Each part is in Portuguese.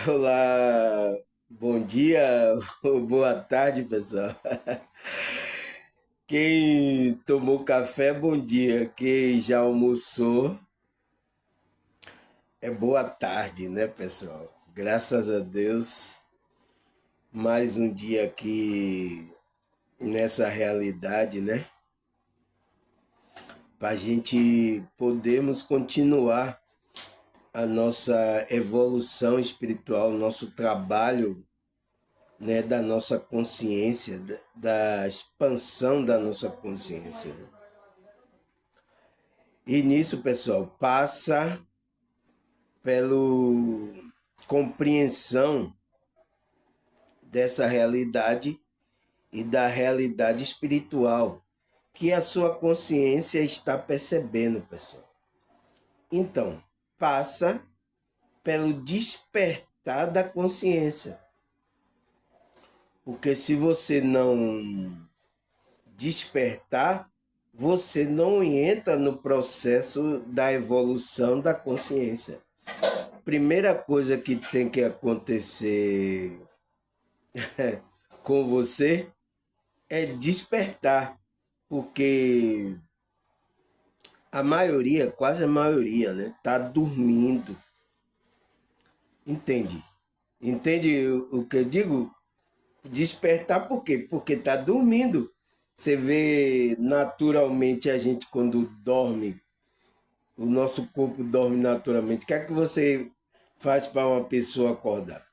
Olá, bom dia ou boa tarde, pessoal. Quem tomou café, bom dia. Quem já almoçou, é boa tarde, né, pessoal? Graças a Deus, mais um dia aqui nessa realidade, né? Para a gente podermos continuar a nossa evolução espiritual, nosso trabalho, né, da nossa consciência, da expansão da nossa consciência, né? E nisso, pessoal, passa pela compreensão dessa realidade e da realidade espiritual que a sua consciência está percebendo, pessoal. Então, passa pelo despertar da consciência. Porque se você não despertar, você não entra no processo da evolução da consciência. Primeira coisa que tem que acontecer com você é despertar, porque a maioria, quase a maioria, né, tá dormindo. Entende? Entende o que eu digo? Despertar por quê? Porque tá dormindo. Você vê naturalmente a gente quando dorme, o nosso corpo dorme naturalmente. O que é que você faz para uma pessoa acordar?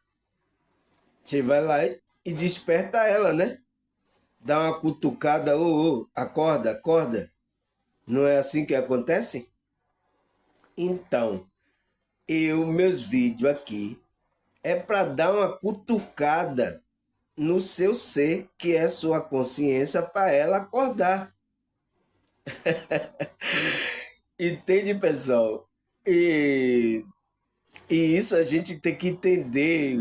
Você vai lá e desperta ela, né? Dá uma cutucada, ô, acorda, acorda. Não é assim que acontece? Então, meus vídeos aqui é para dar uma cutucada no seu ser, que é sua consciência, para ela acordar. Entende, pessoal? E, e isso a gente tem que entender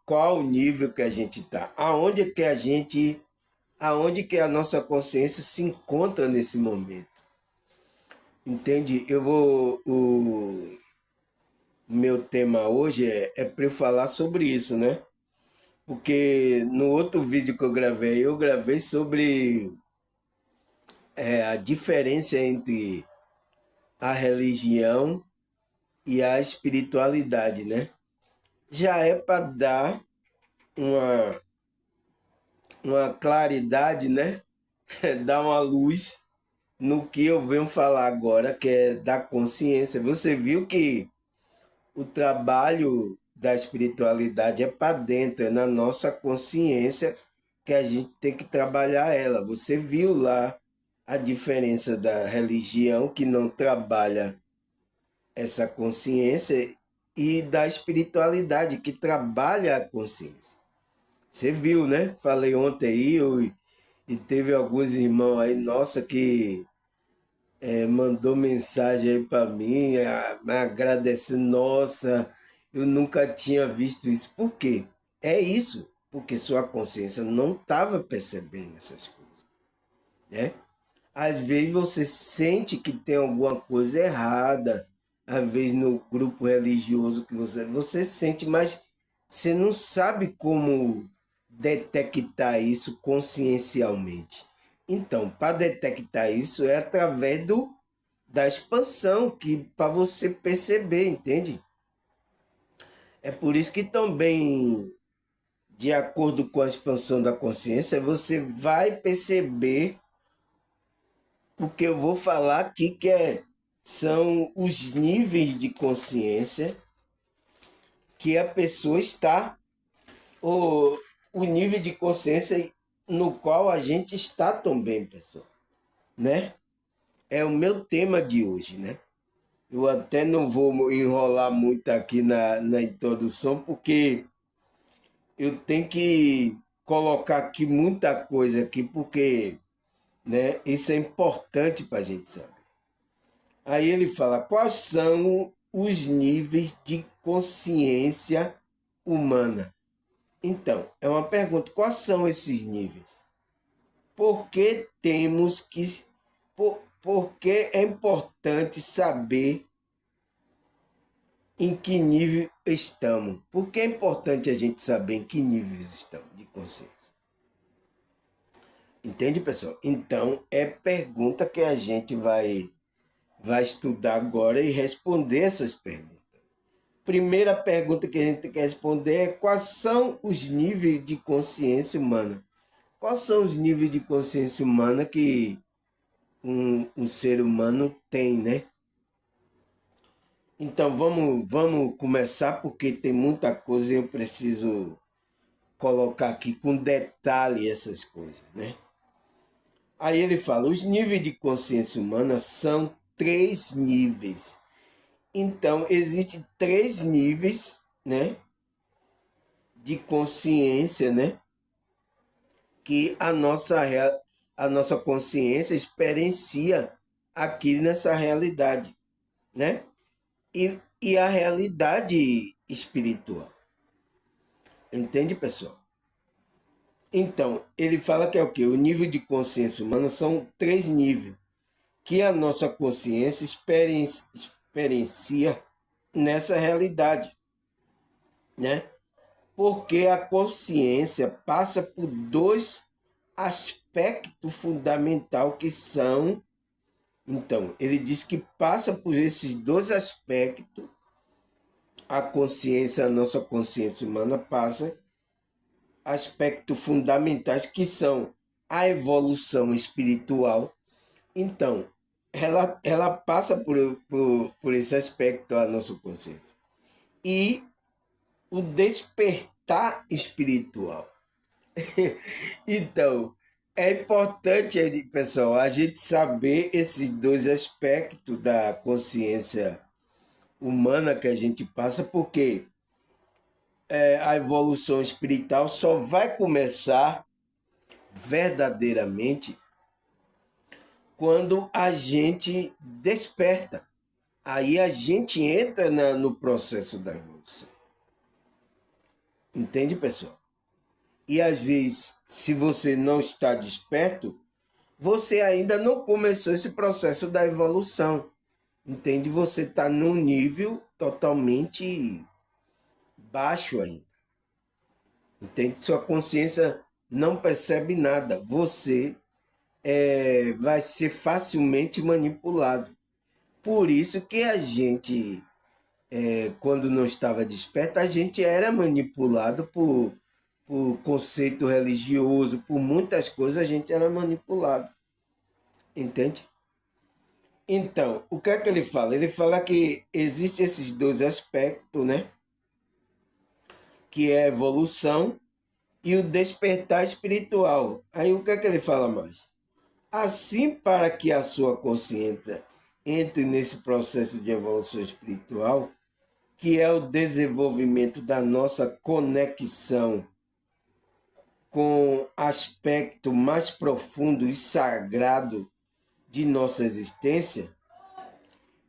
qual o nível que a gente está, aonde que a nossa consciência se encontra nesse momento. Entende? O meu tema hoje é para eu falar sobre isso, né? Porque no outro vídeo que eu gravei sobre a diferença entre a religião e a espiritualidade, né? Já é para dar uma, uma claridade, né? Dar uma luz no que eu venho falar agora, que é da consciência. Você viu que o trabalho da espiritualidade é para dentro, é na nossa consciência que a gente tem que trabalhar ela. Você viu lá a diferença da religião, que não trabalha essa consciência, e da espiritualidade, que trabalha a consciência. Você viu, né? Falei ontem aí, e teve alguns irmãos aí, nossa, que mandou mensagem aí para mim, me agradecendo, nossa, eu nunca tinha visto isso. Por quê? É isso, porque sua consciência não estava percebendo essas coisas, né? Às vezes você sente que tem alguma coisa errada, às vezes no grupo religioso que você sente, mas você não sabe como detectar isso consciencialmente. Então, para detectar isso é através da expansão, que para você perceber, entende? É por isso que também, de acordo com a expansão da consciência, você vai perceber o que eu vou falar aqui, são os níveis de consciência que a pessoa está, ou o nível de consciência no qual a gente está também, pessoal, né? É o meu tema de hoje, né? Eu até não vou enrolar muito aqui na introdução, porque eu tenho que colocar aqui muita coisa aqui, porque, né, isso é importante para a gente saber. Aí ele fala: quais são os níveis de consciência humana? Então, é uma pergunta: quais são esses níveis? Por que temos que. Por que é importante saber em que nível estamos. Porque é importante a gente saber em que nível estamos de consciência. Entende, pessoal? Então, é pergunta que a gente vai estudar agora e responder essas perguntas. Primeira pergunta que a gente quer responder é: quais são os níveis de consciência humana? Quais são os níveis de consciência humana que um ser humano tem, né? Então vamos começar, porque tem muita coisa e eu preciso colocar aqui com detalhe essas coisas, né? Aí ele fala: os níveis de consciência humana são 3 níveis. Então existem 3 níveis, né, de consciência, né, que a nossa consciência experiencia aqui nessa realidade, né? E a realidade espiritual. Entende, pessoal? Então, ele fala que é o quê? O nível de consciência humana são 3 níveis que a nossa consciência experiencia nessa realidade, né? Porque a consciência passa por 2 aspectos fundamentais que são... Então, ele diz que passa por esses 2 aspectos, a nossa consciência humana passa aspectos fundamentais que são a evolução espiritual. Então, ela passa por esse aspecto, a nossa consciência. E o despertar espiritual. Então, é importante, pessoal, a gente saber esses 2 aspectos da consciência humana que a gente passa, porque a evolução espiritual só vai começar verdadeiramente quando a gente desperta. Aí a gente entra no processo da evolução. Entende, pessoal? E às vezes, se você não está desperto, você ainda não começou esse processo da evolução. Entende? Você está num nível totalmente baixo ainda. Entende? Sua consciência não percebe nada. Você vai ser facilmente manipulado. Por isso que a gente, quando não estava desperto, a gente era manipulado por conceito religioso, por muitas coisas a gente era manipulado. Entende? Então, o que é que ele fala? Ele fala que existem esses 2 aspectos, né? Que é a evolução e o despertar espiritual. Aí o que é que ele fala mais? Assim, para que a sua consciência entre nesse processo de evolução espiritual, que é o desenvolvimento da nossa conexão com aspecto mais profundo e sagrado de nossa existência.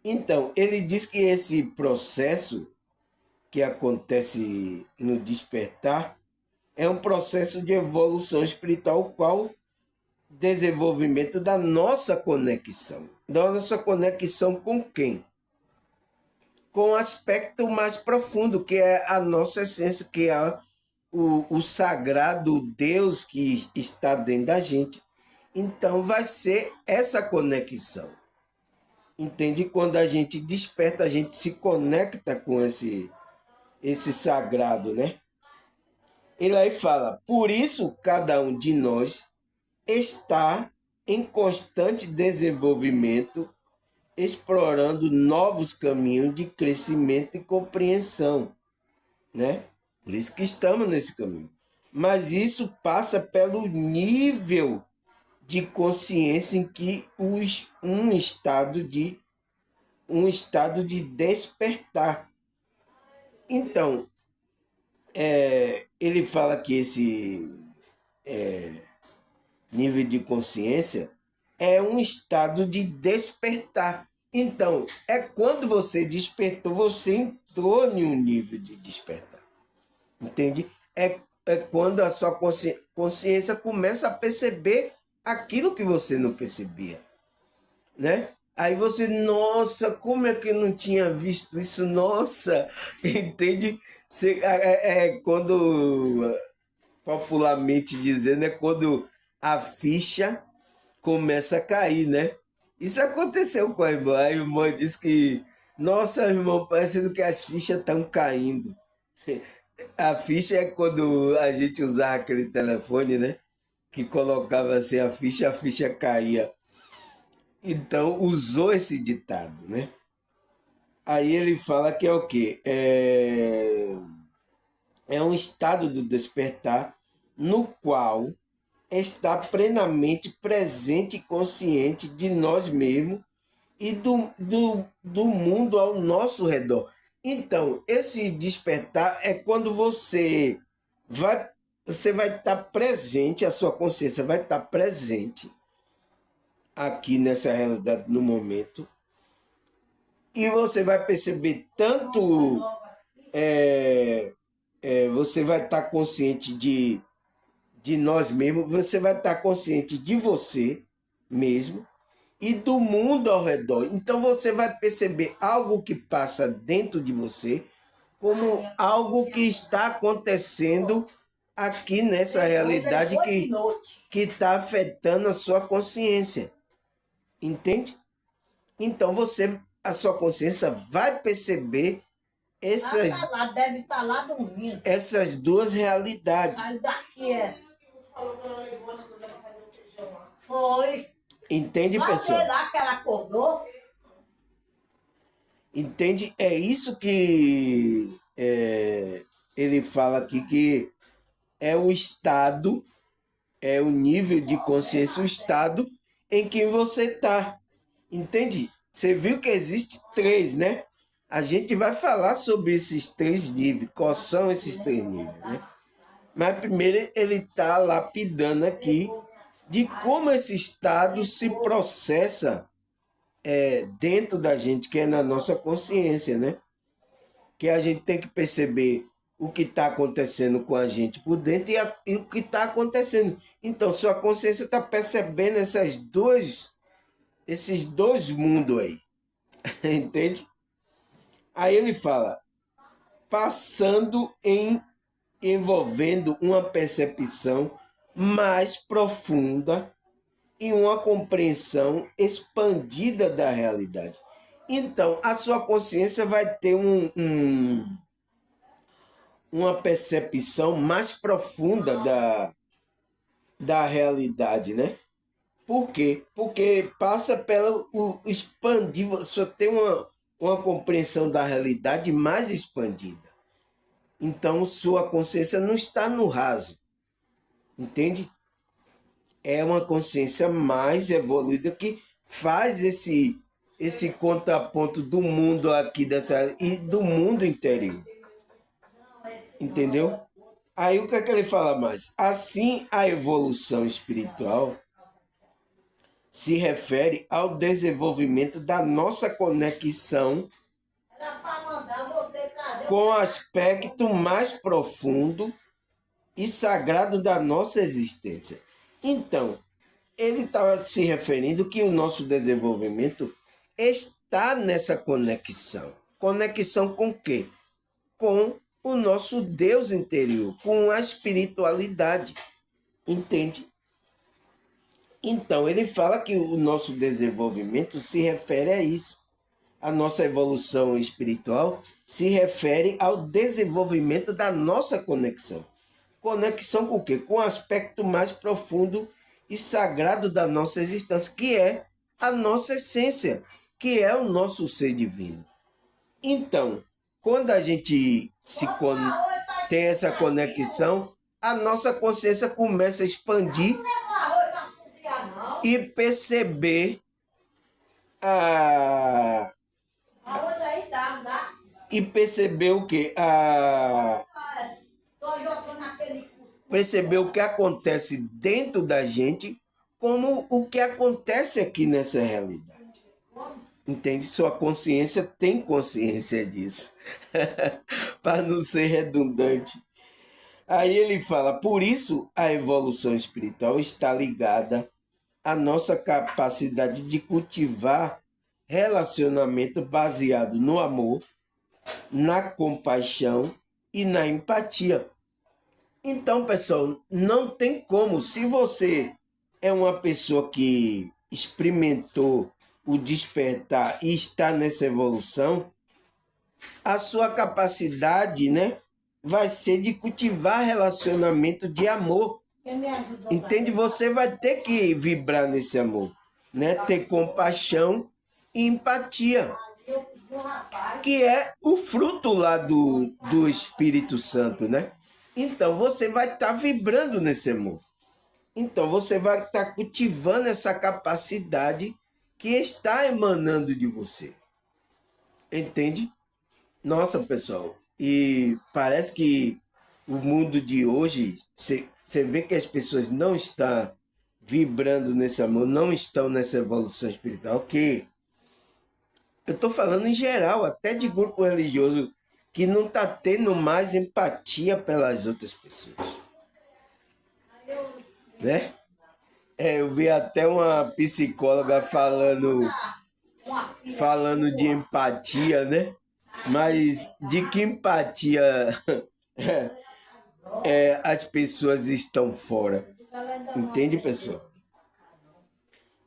Então, ele diz que esse processo que acontece no despertar é um processo de evolução espiritual, o qual desenvolvimento da nossa conexão. Da nossa conexão com quem? Com o aspecto mais profundo, que é a nossa essência, que é o sagrado Deus que está dentro da gente. Então vai ser essa conexão. Entende? Quando a gente desperta, a gente se conecta com esse sagrado, né? Ele aí fala: por isso cada um de nós está em constante desenvolvimento, explorando novos caminhos de crescimento e compreensão, né? Por isso que estamos nesse caminho. Mas isso passa pelo nível de consciência em que um estado de despertar. Então, ele fala que esse nível de consciência é um estado de despertar. Então, é quando você despertou, você entrou em um nível de despertar. Entende? É quando a sua consciência começa a perceber aquilo que você não percebia, né? Aí você, nossa, como é que eu não tinha visto isso? Nossa, entende? Quando, popularmente dizendo, é quando a ficha começa a cair, né? Isso aconteceu com a irmã. A irmã disse que, nossa, irmão, parecendo que as fichas estão caindo. A ficha é quando a gente usava aquele telefone, né? Que colocava assim a ficha caía. Então usou esse ditado, né? Aí ele fala que é o quê? É um estado do despertar no qual está plenamente presente e consciente de nós mesmos e do mundo ao nosso redor. Então, esse despertar é quando vai você vai estar presente, a sua consciência vai estar presente aqui nessa realidade no momento, e você vai perceber tanto você vai estar consciente de nós mesmos, você vai estar consciente de você mesmo e do mundo ao redor. Então você vai perceber algo que passa dentro de você como algo que está acontecendo aqui nessa realidade que está afetando a sua consciência. Entende? Então a sua consciência vai perceber deve estar lá dormindo. Essas duas realidades. Aí daqui Foi. Entende, pessoal? Sei lá que ela acordou. Entende? É isso que ele fala aqui, que é o estado, é o nível de consciência, o estado em que você está. Entende? Você viu que existe três, né? A gente vai falar sobre esses três níveis, quais são esses três níveis, né? Mas primeiro ele está lapidando aqui de como esse estado se processa dentro da gente, que é na nossa consciência, né? Que a gente tem que perceber o que está acontecendo com a gente por dentro e o que está acontecendo. Então, sua consciência está percebendo esses dois mundos aí, entende? Aí ele fala, envolvendo uma percepção mais profunda e uma compreensão expandida da realidade. Então, a sua consciência vai ter uma percepção mais profunda da realidade, né? Por quê? Porque passa pelo expandir, você tem uma compreensão da realidade mais expandida. Então, sua consciência não está no raso, entende? É uma consciência mais evoluída que faz esse contraponto do mundo aqui e do mundo interior. Entendeu? Aí o que é que ele fala mais? Assim, a evolução espiritual se refere ao desenvolvimento da nossa conexão com o aspecto mais profundo e sagrado da nossa existência. Então, ele estava se referindo que o nosso desenvolvimento está nessa conexão. Conexão com o quê? Com o nosso Deus interior, com a espiritualidade. Entende? Então, ele fala que o nosso desenvolvimento se refere a isso. A nossa evolução espiritual se refere ao desenvolvimento da nossa conexão. Conexão com o quê? Com o aspecto mais profundo e sagrado da nossa existência, que é a nossa essência, que é o nosso ser divino. Então, quando a gente tem essa conexão, a nossa consciência começa a expandir e perceber e perceber o que? Perceber o que acontece dentro da gente como o que acontece aqui nessa realidade. Entende? Sua consciência tem consciência disso. Para não ser redundante. Aí ele fala, por isso a evolução espiritual está ligada à nossa capacidade de cultivar relacionamento baseado no amor, na compaixão e na empatia. Então, pessoal, não tem como. Se você é uma pessoa que experimentou o despertar e está nessa evolução, a sua capacidade, né, vai ser de cultivar relacionamento de amor. Entende? Você vai ter que vibrar nesse amor, né? Ter compaixão e empatia, que é o fruto lá do Espírito Santo, né? Então, você vai estar vibrando nesse amor. Então, você vai estar cultivando essa capacidade que está emanando de você. Entende? Nossa, pessoal, e parece que o mundo de hoje, você vê que as pessoas não estão vibrando nesse amor, não estão nessa evolução espiritual, que eu estou falando em geral, até de grupo religioso, que não está tendo mais empatia pelas outras pessoas. Né? Eu vi até uma psicóloga falando de empatia, né? Mas de que empatia as pessoas estão fora? Entende, pessoal?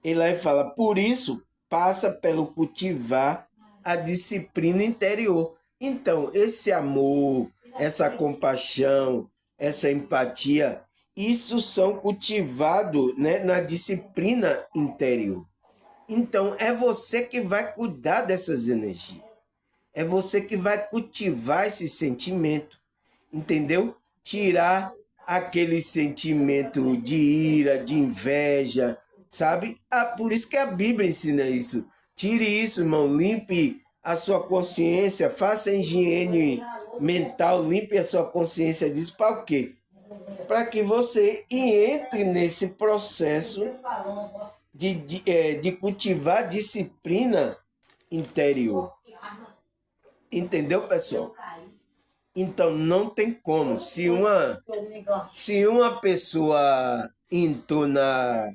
Ele aí fala, por isso, passa pelo cultivar a disciplina interior. Então, esse amor, essa compaixão, essa empatia, isso são cultivados, né, na disciplina interior. Então, é você que vai cuidar dessas energias. É você que vai cultivar esse sentimento, entendeu? Tirar aquele sentimento de ira, de inveja, sabe? Por isso que a Bíblia ensina isso. Tire isso, irmão, limpe a sua consciência, faça higiene mental, limpe a sua consciência disso. Para o quê? Para que você entre nesse processo de cultivar disciplina interior. Entendeu, pessoal? Então, não tem como. Se uma pessoa entrou na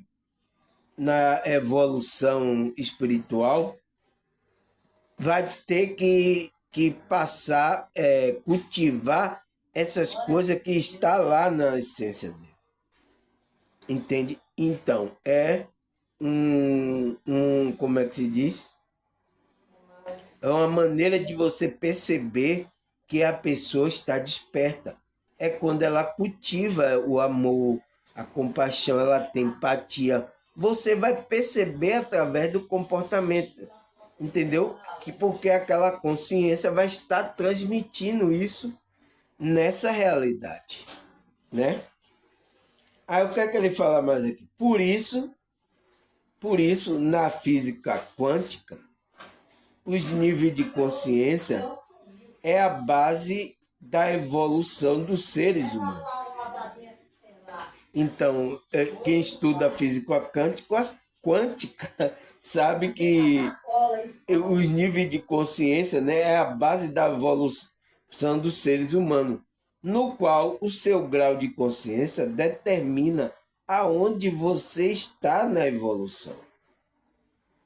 evolução espiritual, vai ter que passar, cultivar essas coisas que está lá na essência dele. Entende? Então, é como é que se diz? É uma maneira de você perceber que a pessoa está desperta. É quando ela cultiva o amor, a compaixão, ela tem empatia. Você vai perceber através do comportamento, entendeu? Porque aquela consciência vai estar transmitindo isso nessa realidade, né? Aí o que é que ele fala mais aqui? Por isso, na física quântica, os níveis de consciência é a base da evolução dos seres humanos. Então, quem estuda física quântica sabe que os níveis de consciência, né, é a base da evolução dos seres humanos, no qual o seu grau de consciência determina aonde você está na evolução.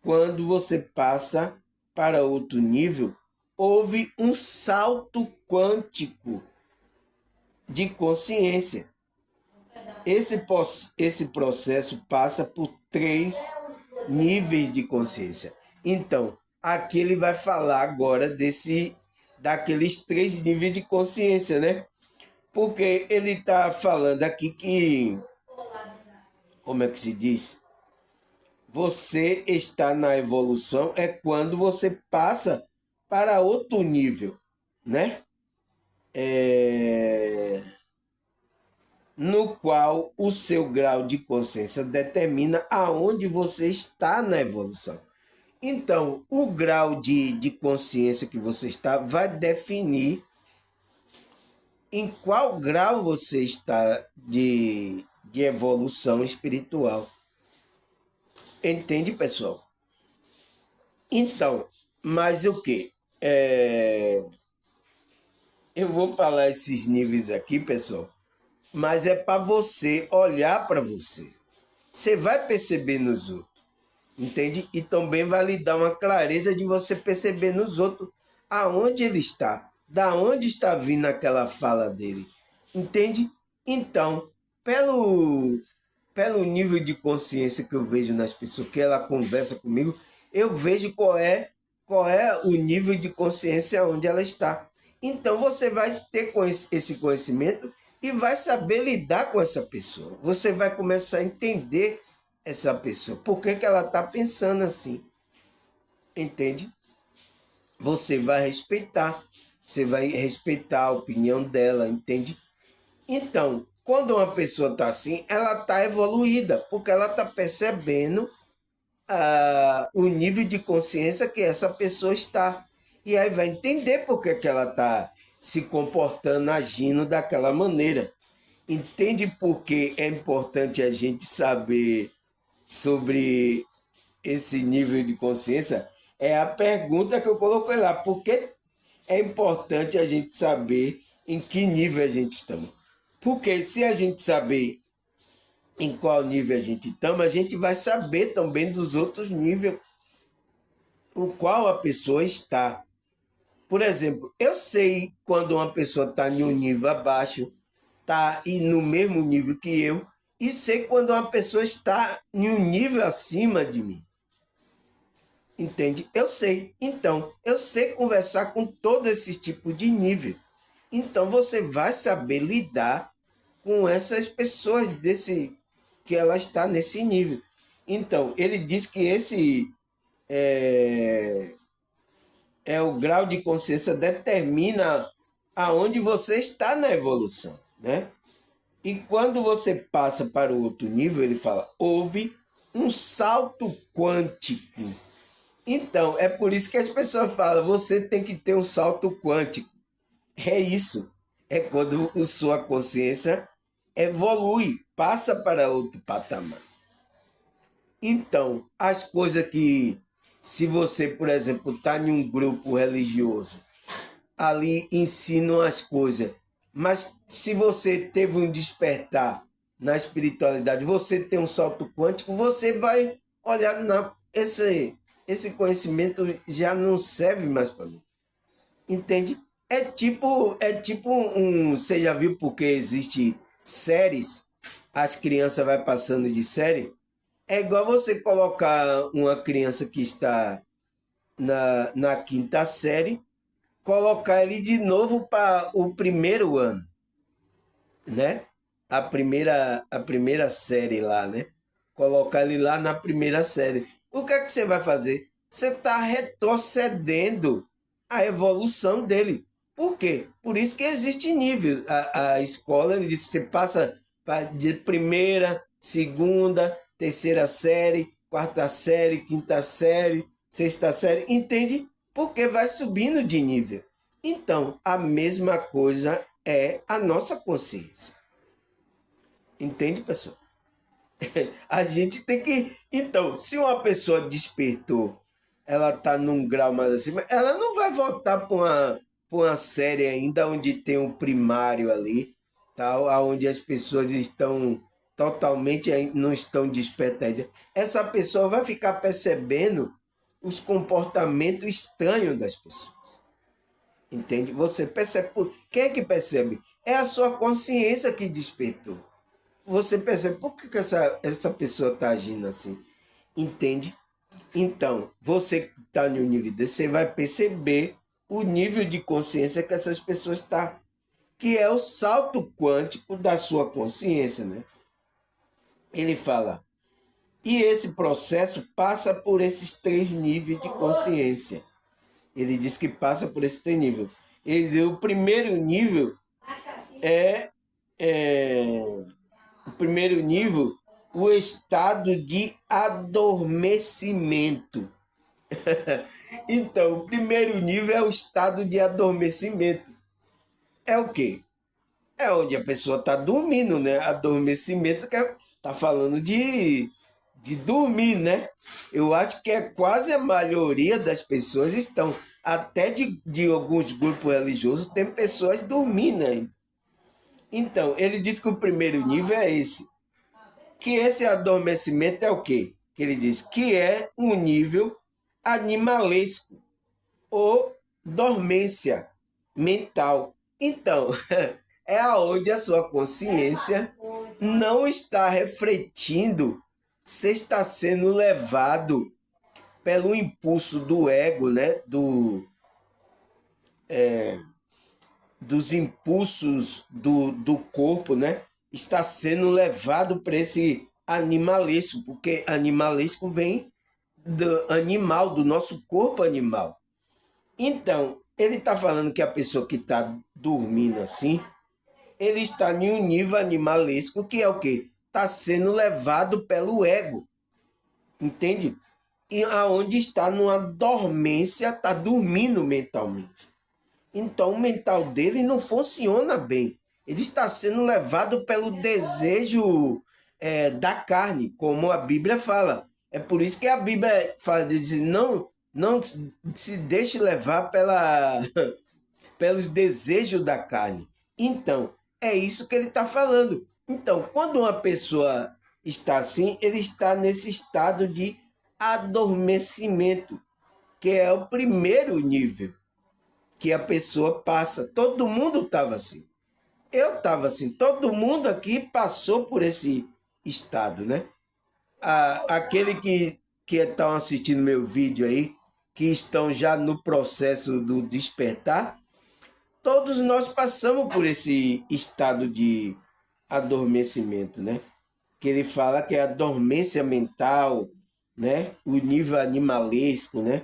Quando você passa para outro nível, houve um salto quântico de consciência. Esse processo passa por 3 níveis de consciência. Então, aqui ele vai falar agora daqueles 3 níveis de consciência, né? Porque ele está falando aqui que, como é que se diz? Você está na evolução é quando você passa para outro nível, né? No qual o seu grau de consciência determina aonde você está na evolução. Então, o grau de consciência que você está vai definir em qual grau você está de evolução espiritual. Entende, pessoal? Então, mas o quê? Eu vou falar esses níveis aqui, pessoal, mas é para você olhar para você. Você vai perceber nos outros. entende? E também vai lhe dar uma clareza de você perceber nos outros aonde ele está, da onde está vindo aquela fala dele, entende? Então, pelo nível de consciência que eu vejo nas pessoas, que ela conversa comigo, eu vejo qual é o nível de consciência onde ela está. Então você vai ter esse conhecimento e vai saber lidar com essa pessoa. Você vai começar a entender essa pessoa. Por que, que ela está pensando assim? Entende? Você vai respeitar. Você vai respeitar a opinião dela, entende? Então, quando uma pessoa está assim, ela está evoluída, porque ela está percebendo o nível de consciência que essa pessoa está. E aí vai entender por que, que ela está se comportando, agindo daquela maneira. Entende por que é importante a gente saber sobre esse nível de consciência? É a pergunta que eu coloquei lá. Por que é importante a gente saber em que nível a gente está? Porque se a gente saber em qual nível a gente está, a gente vai saber também dos outros níveis o qual a pessoa está. Por exemplo, eu sei quando uma pessoa está em um nível abaixo, está no mesmo nível que eu, e sei quando uma pessoa está em um nível acima de mim. Entende? Eu sei. Então, eu sei conversar com todo esse tipo de nível. Então, você vai saber lidar com essas pessoas que ela está nesse nível. Então, ele diz que esse é o grau de consciência determina aonde você está na evolução, né? E quando você passa para o outro nível, ele fala, houve um salto quântico. Então, é por isso que as pessoas falam, você tem que ter um salto quântico. É isso. É quando a sua consciência evolui, passa para outro patamar. Então, as coisas que, se você, por exemplo, está em um grupo religioso, ali ensinam as coisas, mas se você teve um despertar na espiritualidade, você tem um salto quântico, você vai olhar, não, esse conhecimento já não serve mais para mim. Entende? É tipo você já viu porque existe séries, as crianças vai passando de série? É igual você colocar uma criança que está na quinta série, colocar ele de novo para o primeiro ano, né? A primeira série lá, né? Colocar ele lá na primeira série. O que é que você vai fazer? Você está retrocedendo a evolução dele. Por quê? Por isso que existe nível. A escola, ele diz que você passa de primeira, segunda, terceira série, quarta série, quinta série, sexta série. Entende? Porque vai subindo de nível. Então, a mesma coisa é a nossa consciência. Entende, pessoal? A gente tem que. Então, se uma pessoa despertou, ela está num grau mais acima, ela não vai voltar para uma série ainda onde tem um primário ali, tal, onde as pessoas estão totalmente não estão despertas ainda. Essa pessoa vai ficar percebendo os comportamentos estranhos das pessoas. Entende? Você percebe. Quem é que percebe? É a sua consciência que despertou. Você percebe por que essa pessoa está agindo assim. Entende? Então, você que está no nível desse, você vai perceber o nível de consciência que essas pessoas estão. Que é o salto quântico da sua consciência, né? Ele fala, e esse processo passa por esses 3 níveis de consciência. Ele diz que passa por esses 3 níveis. Ele diz, o primeiro nível é o primeiro nível, o estado de adormecimento. Então, o primeiro nível é o estado de adormecimento. É o quê? É onde a pessoa está dormindo, né? Adormecimento que está falando de dormir, né? Eu acho que é quase a maioria das pessoas estão, até de alguns grupos religiosos, tem pessoas dormindo aí. Então, ele diz que o primeiro nível é esse. Que esse adormecimento é o quê? que ele diz que é um nível animalesco ou dormência mental. Então, é aonde a sua consciência não está refletindo, você está sendo levado pelo impulso do ego, né? Dos impulsos do corpo, né? Está sendo levado para esse animalesco, porque animalesco vem do animal, do nosso corpo animal. Então, ele está falando que a pessoa que está dormindo assim, ele está em um nível animalesco, que é o quê? Está sendo levado pelo ego, entende? E aonde está numa dormência, está dormindo mentalmente. Então o mental dele não funciona bem. Ele está sendo levado pelo desejo da carne, como a Bíblia fala. É por isso que a Bíblia fala de dizer, não se deixe levar pelos desejos da carne. Então, é isso que ele está falando. Então, quando uma pessoa está assim, ele está nesse estado de adormecimento, que é o primeiro nível que a pessoa passa. Todo mundo estava assim. Eu estava assim. Todo mundo aqui passou por esse estado, né? Aquele que estão assistindo meu vídeo aí, que estão já no processo do despertar, todos nós passamos por esse estado de adormecimento, né? Que ele fala que é a dormência mental, né? O nível animalesco, né?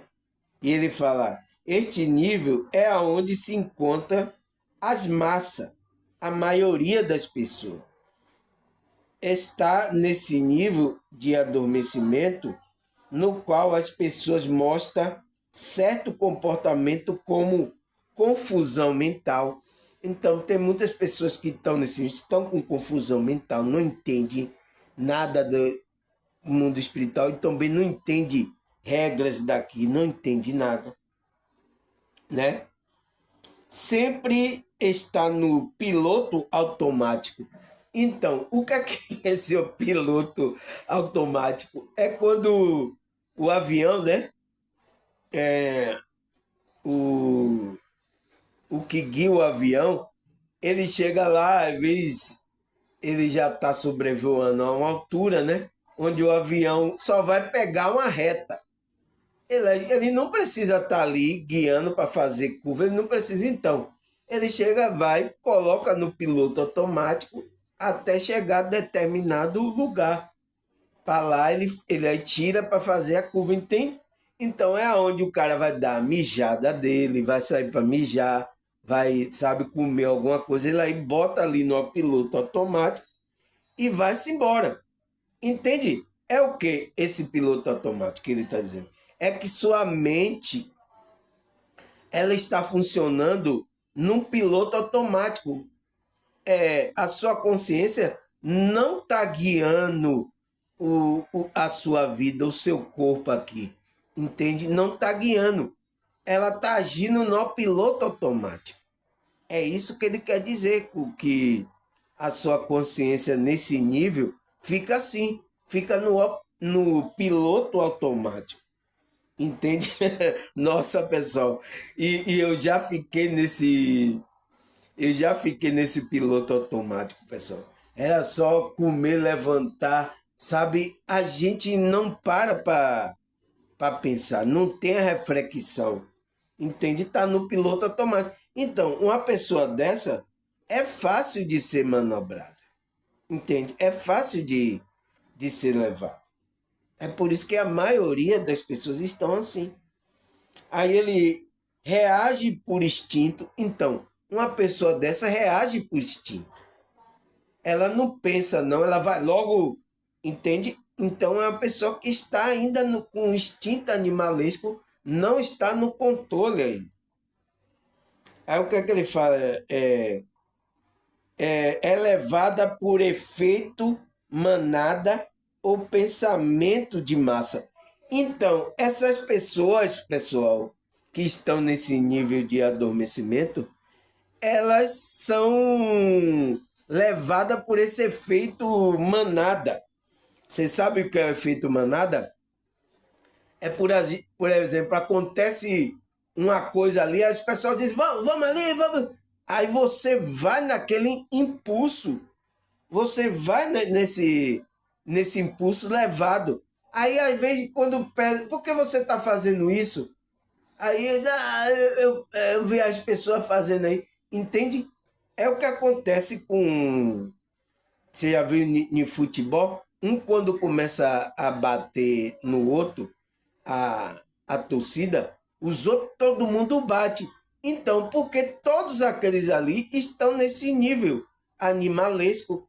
E ele fala, este nível é aonde se encontra as massas, a maioria das pessoas. Está nesse nível de adormecimento no qual as pessoas mostram certo comportamento como confusão mental. Então, tem muitas pessoas que estão com confusão mental, não entendem nada do mundo espiritual e também não entendem regras daqui, não entendem nada, né? Sempre está no piloto automático. Então, o que é esse piloto automático? É quando o avião, né? O, o que guia o avião, ele chega lá, às vezes ele já está sobrevoando a uma altura, né? Onde o avião só vai pegar uma reta. Ele não precisa estar ali guiando para fazer curva, ele não precisa então. Ele chega, vai, coloca no piloto automático até chegar a determinado lugar. Para lá ele aí tira para fazer a curva, entende? Então é aonde o cara vai dar a mijada dele, vai sair para mijar, vai, sabe, comer alguma coisa, ele aí bota ali no piloto automático e vai-se embora. Entende? É o que esse piloto automático que ele está dizendo? É que sua mente ela está funcionando num piloto automático. A sua consciência não está guiando a sua vida, o seu corpo aqui. Entende? Não está guiando. Ela está agindo no piloto automático. É isso que ele quer dizer, que a sua consciência nesse nível fica assim, fica no piloto automático. Entende? Nossa, pessoal. E eu já fiquei nesse piloto automático, pessoal. Era só comer, levantar, sabe? A gente não para pensar, não tem a reflexão. Entende? Está no piloto automático. Então, uma pessoa dessa é fácil de ser manobrada. Entende? É fácil de ser levado. É por isso que a maioria das pessoas estão assim. Aí ele reage por instinto. Então, uma pessoa dessa reage por instinto. Ela não pensa, não, ela vai logo, entende? Então é uma pessoa que está ainda com o instinto animalesco, não está no controle ainda. Aí o que é que ele fala? É levada por efeito manada ou pensamento de massa. Então, essas pessoas, pessoal, que estão nesse nível de adormecimento, elas são levadas por esse efeito manada. Você sabe o que é o efeito manada? É por exemplo, acontece uma coisa ali, aí o pessoal diz, vamos ali, vamos. Aí você vai naquele impulso, você vai nesse impulso levado. Aí, às vezes, quando pede, por que você está fazendo isso? Aí, eu vi as pessoas fazendo aí, entende? É o que acontece com. Você já viu no futebol? Um, quando começa a bater no outro, a torcida, os outros, todo mundo bate. Então, porque todos aqueles ali estão nesse nível animalesco.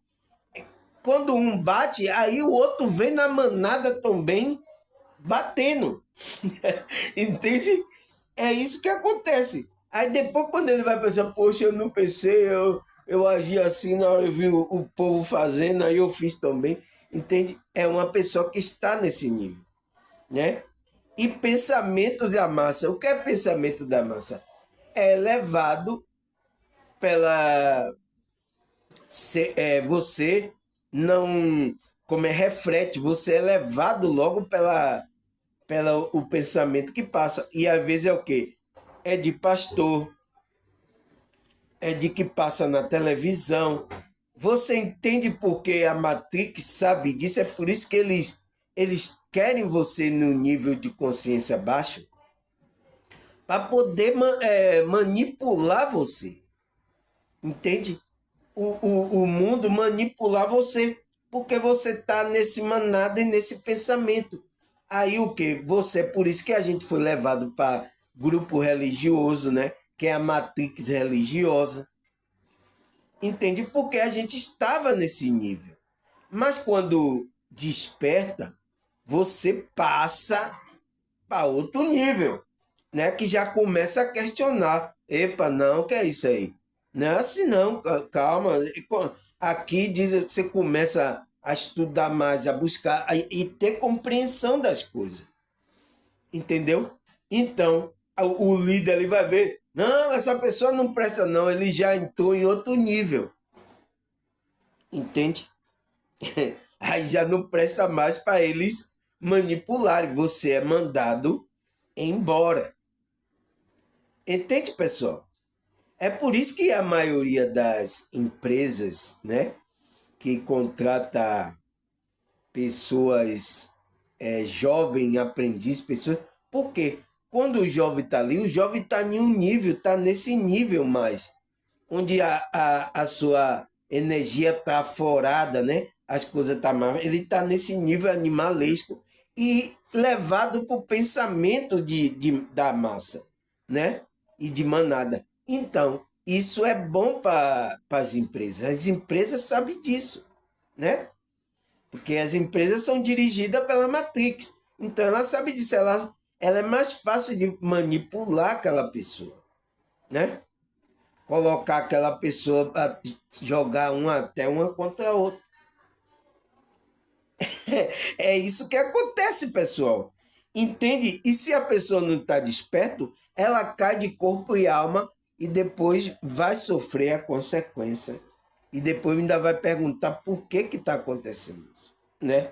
Quando um bate, aí o outro vem na manada também batendo. Entende? É isso que acontece. Aí depois, quando ele vai pensar, poxa, eu não pensei, eu agi assim na hora eu vi o povo fazendo, aí eu fiz também. Entende? É uma pessoa que está nesse nível, né? E pensamento da massa. O que é pensamento da massa? É levado pela. Você não. Como é reflete, você é levado logo pela o pensamento que passa. E às vezes é o quê? É de pastor, é de que passa na televisão. Você entende porque a Matrix sabe disso? É por isso que eles querem você no nível de consciência baixo para poder manipular você. Entende? O mundo manipular você porque você está nesse manada e nesse pensamento. Aí o que? Você, por isso que a gente foi levado para grupo religioso, né? Que é a matrix religiosa. Entende? Porque a gente estava nesse nível. Mas quando desperta, você passa para outro nível, né? Que já começa a questionar. Epa, não, que é isso aí? Não é assim não, calma. Aqui diz que você começa a estudar mais, a buscar e ter compreensão das coisas. Entendeu? Então, o líder ele vai ver, não, essa pessoa não presta não, ele já entrou em outro nível. Entende? Aí já não presta mais para eles manipularem. Você é mandado embora. Entende, pessoal? É por isso que a maioria das empresas, né, que contrata pessoas jovem aprendiz, pessoas. Porque quando o jovem está ali, o jovem está em um nível, está nesse nível mais, onde a sua energia está aflorada, né? As coisas estão mais. Ele está nesse nível animalesco e levado para o pensamento da massa, né? E de manada. Então, isso é bom para as empresas. As empresas sabem disso, né? Porque as empresas são dirigidas pela Matrix. Então ela sabe disso, ela é mais fácil de manipular aquela pessoa, né? Colocar aquela pessoa para jogar até uma contra a outra. É isso que acontece, pessoal. Entende? E se a pessoa não está desperto, ela cai de corpo e alma e depois vai sofrer a consequência. E depois ainda vai perguntar por que está acontecendo isso, né?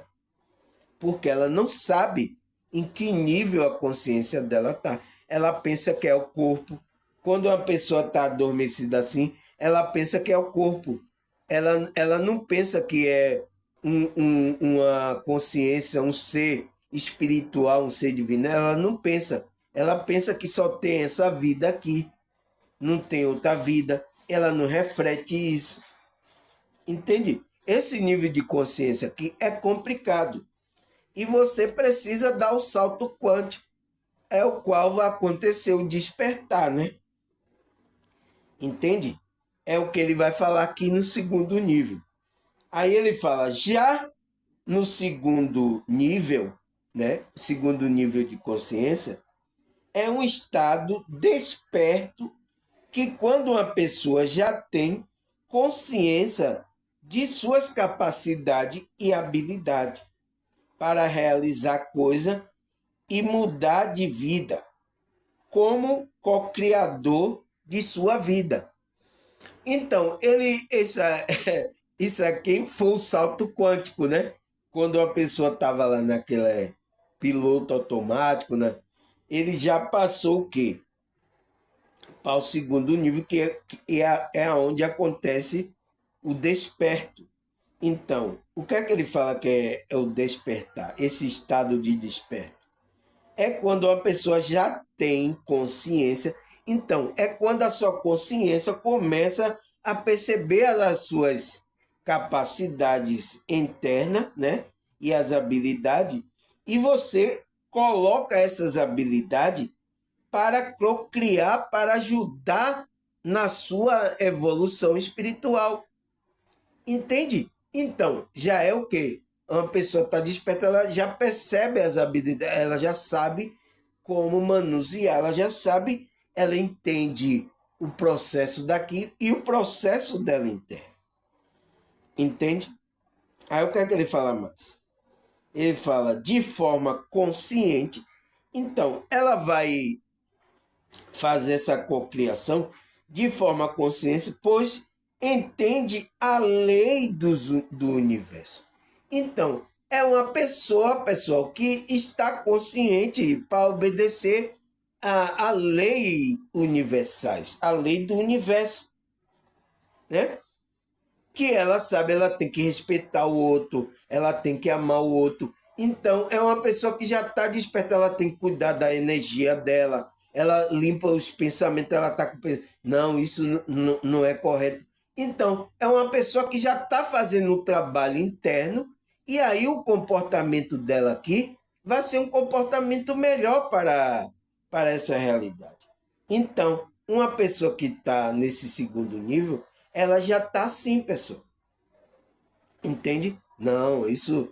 Porque ela não sabe em que nível a consciência dela está. Ela pensa que é o corpo. Quando uma pessoa está adormecida assim, ela pensa que é o corpo. Ela não pensa que é uma consciência, um ser espiritual, um ser divino. Ela não pensa. Ela pensa que só tem essa vida aqui. Não tem outra vida. Ela não reflete isso. Entende? Esse nível de consciência aqui é complicado. E você precisa dar o salto quântico, é o qual vai acontecer o despertar, né? Entende? É o que ele vai falar aqui no segundo nível. Aí ele fala, já no segundo nível, né? O segundo nível de consciência, é um estado desperto que quando uma pessoa já tem consciência de suas capacidades e habilidades para realizar coisa e mudar de vida como co-criador de sua vida. Então, isso aqui foi o salto quântico, né? quando a pessoa estava lá naquele piloto automático, né? Ele já passou o quê? Para o segundo nível, que é onde acontece o desperto. Então, o que é que ele fala que é o despertar? Esse estado de desperto. É quando a pessoa já tem consciência. Então, é quando a sua consciência começa a perceber as suas capacidades internas, né? E as habilidades. E você coloca essas habilidades para procriar, para ajudar na sua evolução espiritual. Entende? Então, já é o quê? Uma pessoa está desperta, ela já percebe as habilidades, ela já sabe como manusear, ela já sabe, ela entende o processo daqui e o processo dela interno. Entende? Aí o que é que ele fala mais? Ele fala de forma consciente. Então, ela vai fazer essa cocriação de forma consciente, pois entende a lei do universo. Então, é uma pessoa, pessoal, que está consciente para obedecer a lei universais, a lei do universo, né? Que ela sabe, ela tem que respeitar o outro, ela tem que amar o outro. Então, é uma pessoa que já está desperta, ela tem que cuidar da energia dela, ela limpa os pensamentos, ela está com. Não, isso não é correto. Então, é uma pessoa que já está fazendo um trabalho interno, e aí o comportamento dela aqui vai ser um comportamento melhor para essa realidade. Então, uma pessoa que está nesse segundo nível, ela já está assim, pessoal. Entende? Não, isso.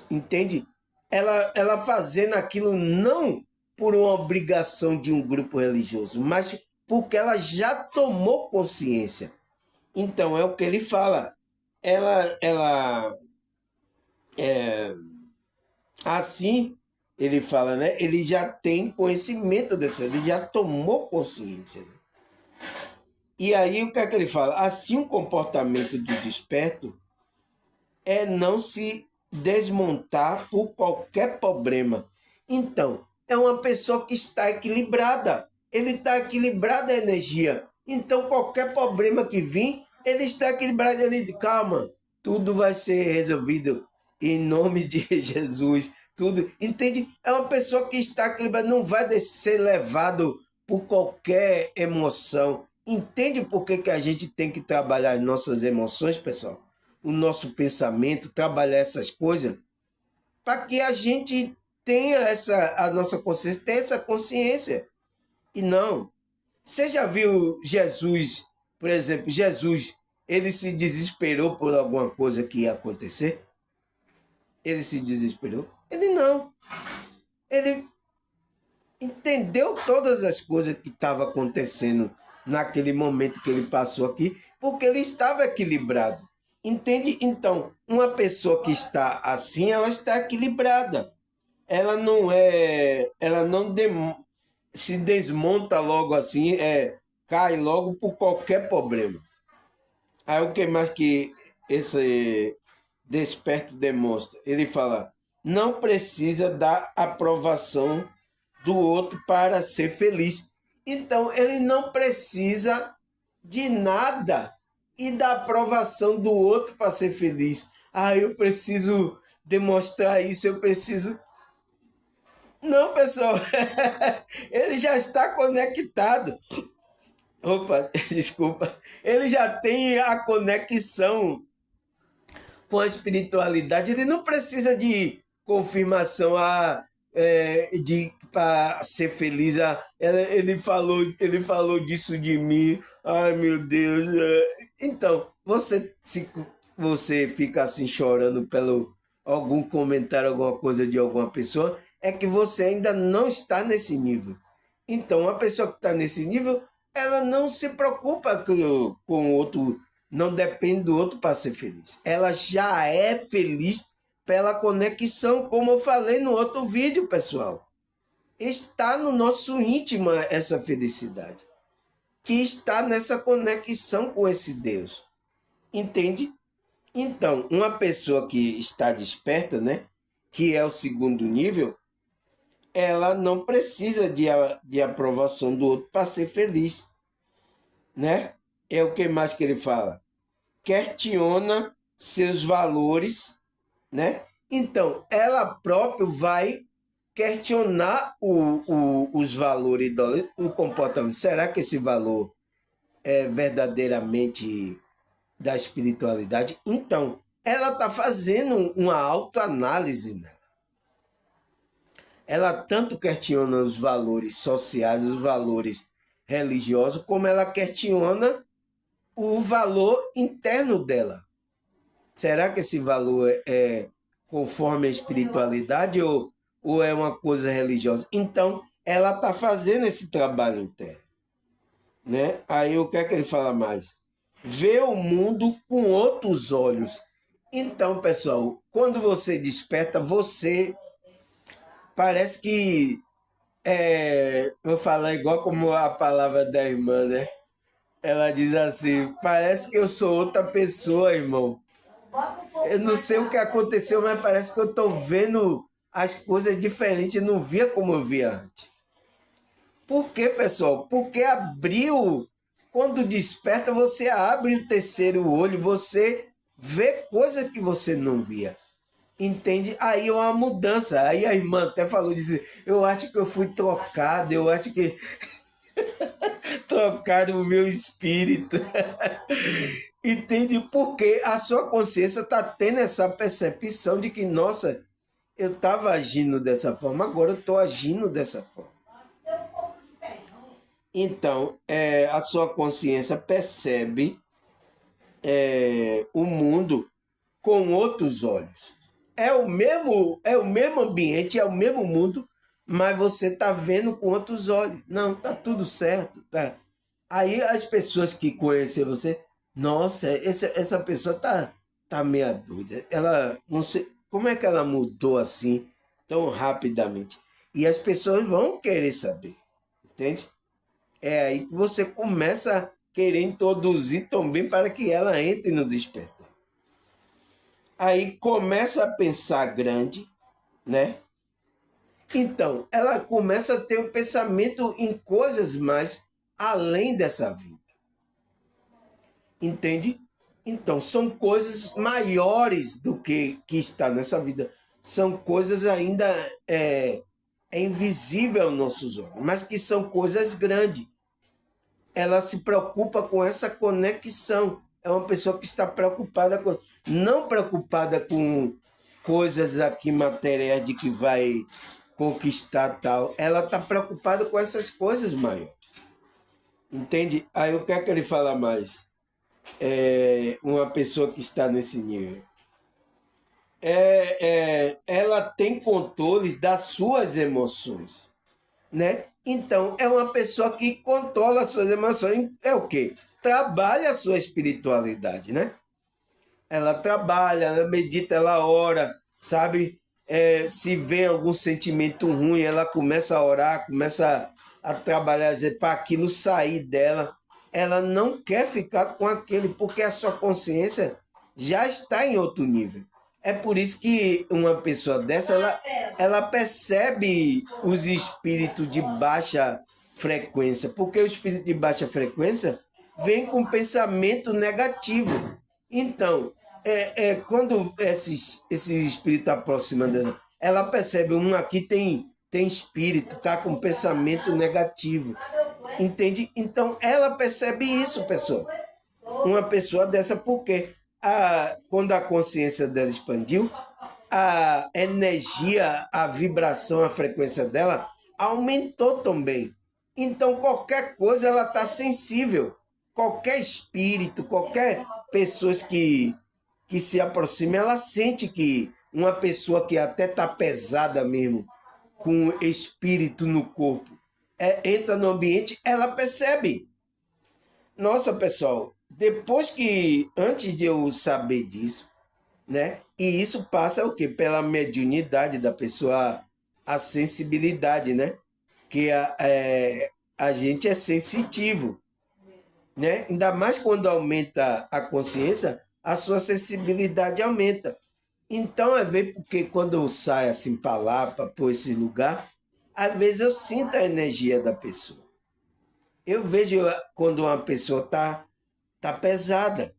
Entende? Ela fazendo aquilo não por uma obrigação de um grupo religioso, mas porque ela já tomou consciência. Então, é o que ele fala. Ela assim, ele fala, né? Ele já tem conhecimento dessa, ele já tomou consciência. E aí, o que é que ele fala? Assim, o comportamento do desperto é não se desmontar por qualquer problema. Então, é uma pessoa que está equilibrada. Ele está equilibrado a energia. Então, qualquer problema que vir, ele está equilibrado. Ele diz, calma, tudo vai ser resolvido em nome de Jesus. Tudo, entende? É uma pessoa que está equilibrada, não vai ser levado por qualquer emoção. Entende por que a gente tem que trabalhar as nossas emoções, pessoal? O nosso pensamento, trabalhar essas coisas, para que a gente tenha a nossa consciência, tenha essa consciência. E não. Você já viu Jesus, por exemplo, Jesus, ele se desesperou por alguma coisa que ia acontecer? Ele se desesperou? Ele não. Ele entendeu todas as coisas que estavam acontecendo naquele momento que ele passou aqui, porque ele estava equilibrado. Entende? Então, uma pessoa que está assim, ela está equilibrada. Ela não se desmonta logo assim, cai logo por qualquer problema. Aí o que mais que esse desperto demonstra? Ele fala, não precisa da aprovação do outro para ser feliz. Então, ele não precisa de nada e da aprovação do outro para ser feliz. Ah, eu preciso demonstrar isso, eu preciso. Não, pessoal, ele já está conectado. Opa, desculpa. Ele já tem a conexão com a espiritualidade. Ele não precisa de confirmação de para ser feliz. Ele falou disso de mim. Ai, meu Deus. Então, se você fica assim chorando pelo algum comentário, alguma coisa de alguma pessoa, é que você ainda não está nesse nível. Então, uma pessoa que está nesse nível, ela não se preocupa com o outro, não depende do outro para ser feliz. Ela já é feliz pela conexão, como eu falei no outro vídeo, pessoal. Está no nosso íntimo essa felicidade, que está nessa conexão com esse Deus. Entende? Então, uma pessoa que está desperta, né? Que é o segundo nível, ela não precisa de aprovação do outro para ser feliz, né? É o que mais que ele fala? Questiona seus valores, né? Então, ela própria vai questionar os valores do comportamento. Será que esse valor é verdadeiramente da espiritualidade? Então, ela está fazendo uma autoanálise, né? Ela tanto questiona os valores sociais, os valores religiosos, como ela questiona o valor interno dela. Será que esse valor é conforme a espiritualidade ou é uma coisa religiosa? Então, ela está fazendo esse trabalho interno, né? Aí o que é que ele fala mais? Vê o mundo com outros olhos. Então, pessoal, quando você desperta, você parece que vou falar igual como a palavra da irmã, né? Ela diz assim: parece que eu sou outra pessoa, irmão. Eu não sei o que aconteceu, mas parece que eu estou vendo as coisas diferentes, não via como eu via antes. Por quê, pessoal? Porque abriu. Quando desperta, você abre o terceiro olho, você vê coisas que você não via. Entende? Aí é uma mudança. Aí a irmã até falou, disse, eu acho que eu fui trocado, eu acho que trocaram o meu espírito. Entende? Porque a sua consciência está tendo essa percepção de que, nossa, eu estava agindo dessa forma, agora eu estou agindo dessa forma. Então, a sua consciência percebe o mundo com outros olhos. É o mesmo ambiente, é o mesmo mundo, mas você está vendo com outros olhos. Não, tá tudo certo, tá. Aí as pessoas que conhecem você, nossa, essa pessoa tá meia doida. Ela não sei como é que ela mudou assim tão rapidamente. E as pessoas vão querer saber, entende? É aí que você começa a querer introduzir também para que ela entre no despertar. Aí começa a pensar grande, né? Então, ela começa a ter um pensamento em coisas mais além dessa vida. Entende? Então, são coisas maiores do que está nessa vida. São coisas ainda invisível aos nossos olhos, mas que são coisas grandes. Ela se preocupa com essa conexão. É uma pessoa que está preocupada com, não preocupada com coisas aqui materiais de que vai conquistar tal. Ela está preocupada com essas coisas maiores. Entende? Aí o que é que ele fala mais? Uma pessoa que está nesse nível. Ela tem controle das suas emoções, né? Então, é uma pessoa que controla as suas emoções. É o quê? Trabalha a sua espiritualidade, né? Ela trabalha, ela medita, ela ora, sabe? Se vê algum sentimento ruim, ela começa a orar, começa a trabalhar, para aquilo sair dela. Ela não quer ficar com aquele, porque a sua consciência já está em outro nível. É por isso que uma pessoa dessa, ela percebe os espíritos de baixa frequência, porque o espírito de baixa frequência vem com pensamento negativo. Então, quando esse espírito aproxima dela, ela percebe, aqui tem espírito, tá com pensamento negativo. Entende? Então, ela percebe isso, pessoal. Uma pessoa dessa, porque quando a consciência dela expandiu, a energia, a vibração, a frequência dela aumentou também. Então, qualquer coisa, ela está sensível. Qualquer espírito, qualquer pessoa que se aproxima, ela sente que uma pessoa que até está pesada mesmo, com espírito no corpo, entra no ambiente, ela percebe. Nossa, pessoal, depois que, antes de eu saber disso, né? E isso passa o quê? Pela mediunidade da pessoa, a sensibilidade, né? Que a gente é sensitivo, né? Ainda mais quando aumenta a consciência, a sua sensibilidade aumenta. Então, às vezes, porque quando eu saio assim para lá, para por esse lugar, às vezes eu sinto a energia da pessoa. Eu vejo quando uma pessoa tá pesada,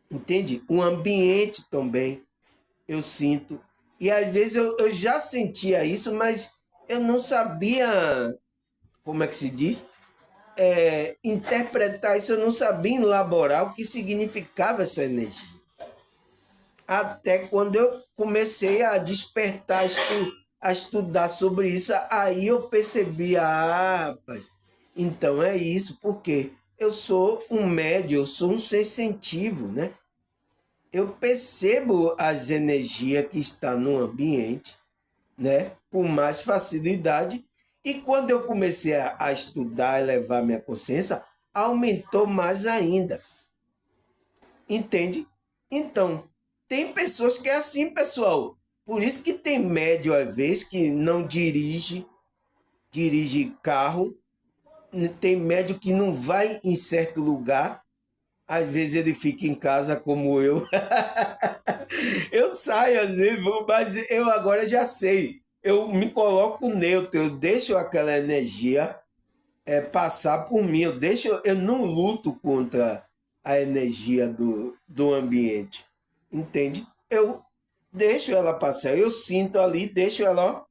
entende? O ambiente também eu sinto. E às vezes eu já sentia isso, mas eu não sabia, como é que se diz? Interpretar isso, eu não sabia elaborar o que significava essa energia. Até quando eu comecei a despertar, a estudar sobre isso, aí eu percebi, rapaz, então é isso, porque eu sou um médium, eu sou um sensitivo, né? Eu percebo as energias que estão no ambiente, né? Com mais facilidade. E quando eu comecei a estudar, elevar minha consciência, aumentou mais ainda. Entende? Então, tem pessoas que é assim, pessoal. Por isso que tem médio, às vezes, que não dirige carro. Tem médio que não vai em certo lugar. Às vezes ele fica em casa como eu. Eu saio às vezes, mas eu agora já sei. Eu me coloco neutro, eu deixo aquela energia passar por mim. Eu não luto contra a energia do ambiente. Entende? Eu deixo ela passar, eu sinto ali, deixo ela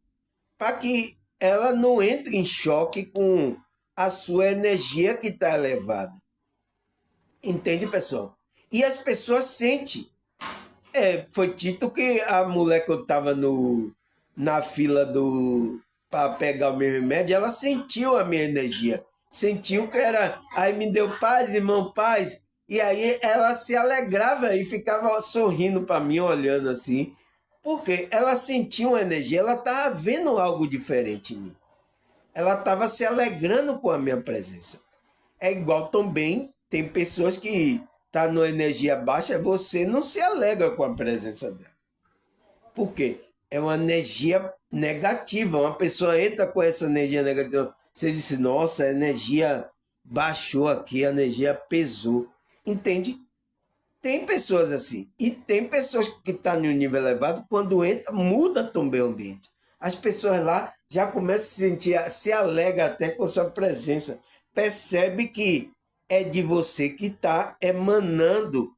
para que ela não entre em choque com a sua energia que está elevada. Entende, pessoal? E as pessoas sentem. Foi dito que a mulher que eu estava na fila para pegar o meu remédio, ela sentiu a minha energia. Sentiu que era. Aí me deu paz, irmão, paz. E aí ela se alegrava e ficava sorrindo para mim, olhando assim. Porque ela sentiu uma energia, ela estava vendo algo diferente em mim. Ela estava se alegrando com a minha presença. É igual também, tem pessoas que tá numa energia baixa, você não se alegra com a presença dela. Por quê? É uma energia negativa. Uma pessoa entra com essa energia negativa. Você disse, nossa, a energia baixou aqui, a energia pesou. Entende? Tem pessoas assim. E tem pessoas que estão em um nível elevado, quando entra, muda também o ambiente. As pessoas lá já começam a se sentir, se alegra até com a sua presença. Percebe que é de você que está emanando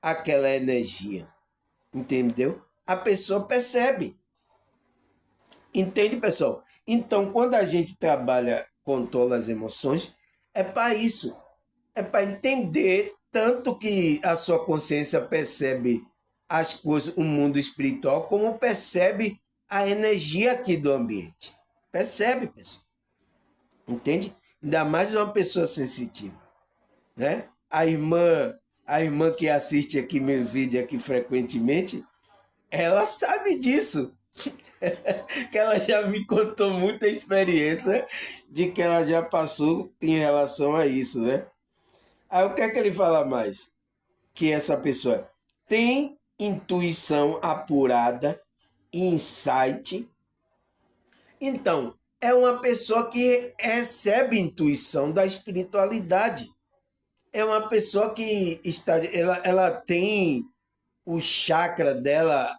aquela energia. Entendeu? A pessoa percebe. Entende, pessoal? Então, quando a gente trabalha controla as emoções, é para isso. É para entender tanto que a sua consciência percebe as coisas, o mundo espiritual, como percebe a energia aqui do ambiente. Percebe, pessoal? Entende? Ainda mais uma pessoa sensitiva, né? A irmã que assiste aqui meu vídeo aqui frequentemente, ela sabe disso. Que ela já me contou muita experiência de que ela já passou em relação a isso, né? Aí o que é que ele fala mais? Que essa pessoa tem intuição apurada, insight. Então, é uma pessoa que recebe intuição da espiritualidade. É uma pessoa que ela tem o chakra dela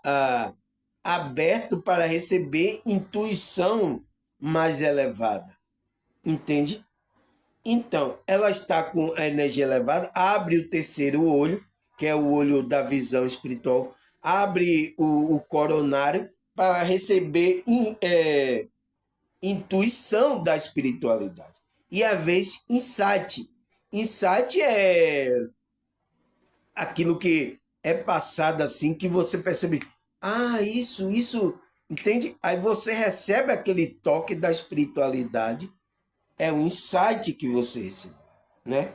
aberto para receber intuição mais elevada. Entende? Então, ela está com a energia elevada, abre o terceiro olho, que é o olho da visão espiritual, abre o coronário para receber intuição da espiritualidade. E a vez, insight. Insight é aquilo que é passado assim, que você percebe, isso, entende? Aí você recebe aquele toque da espiritualidade, é um insight que você recebeu, né?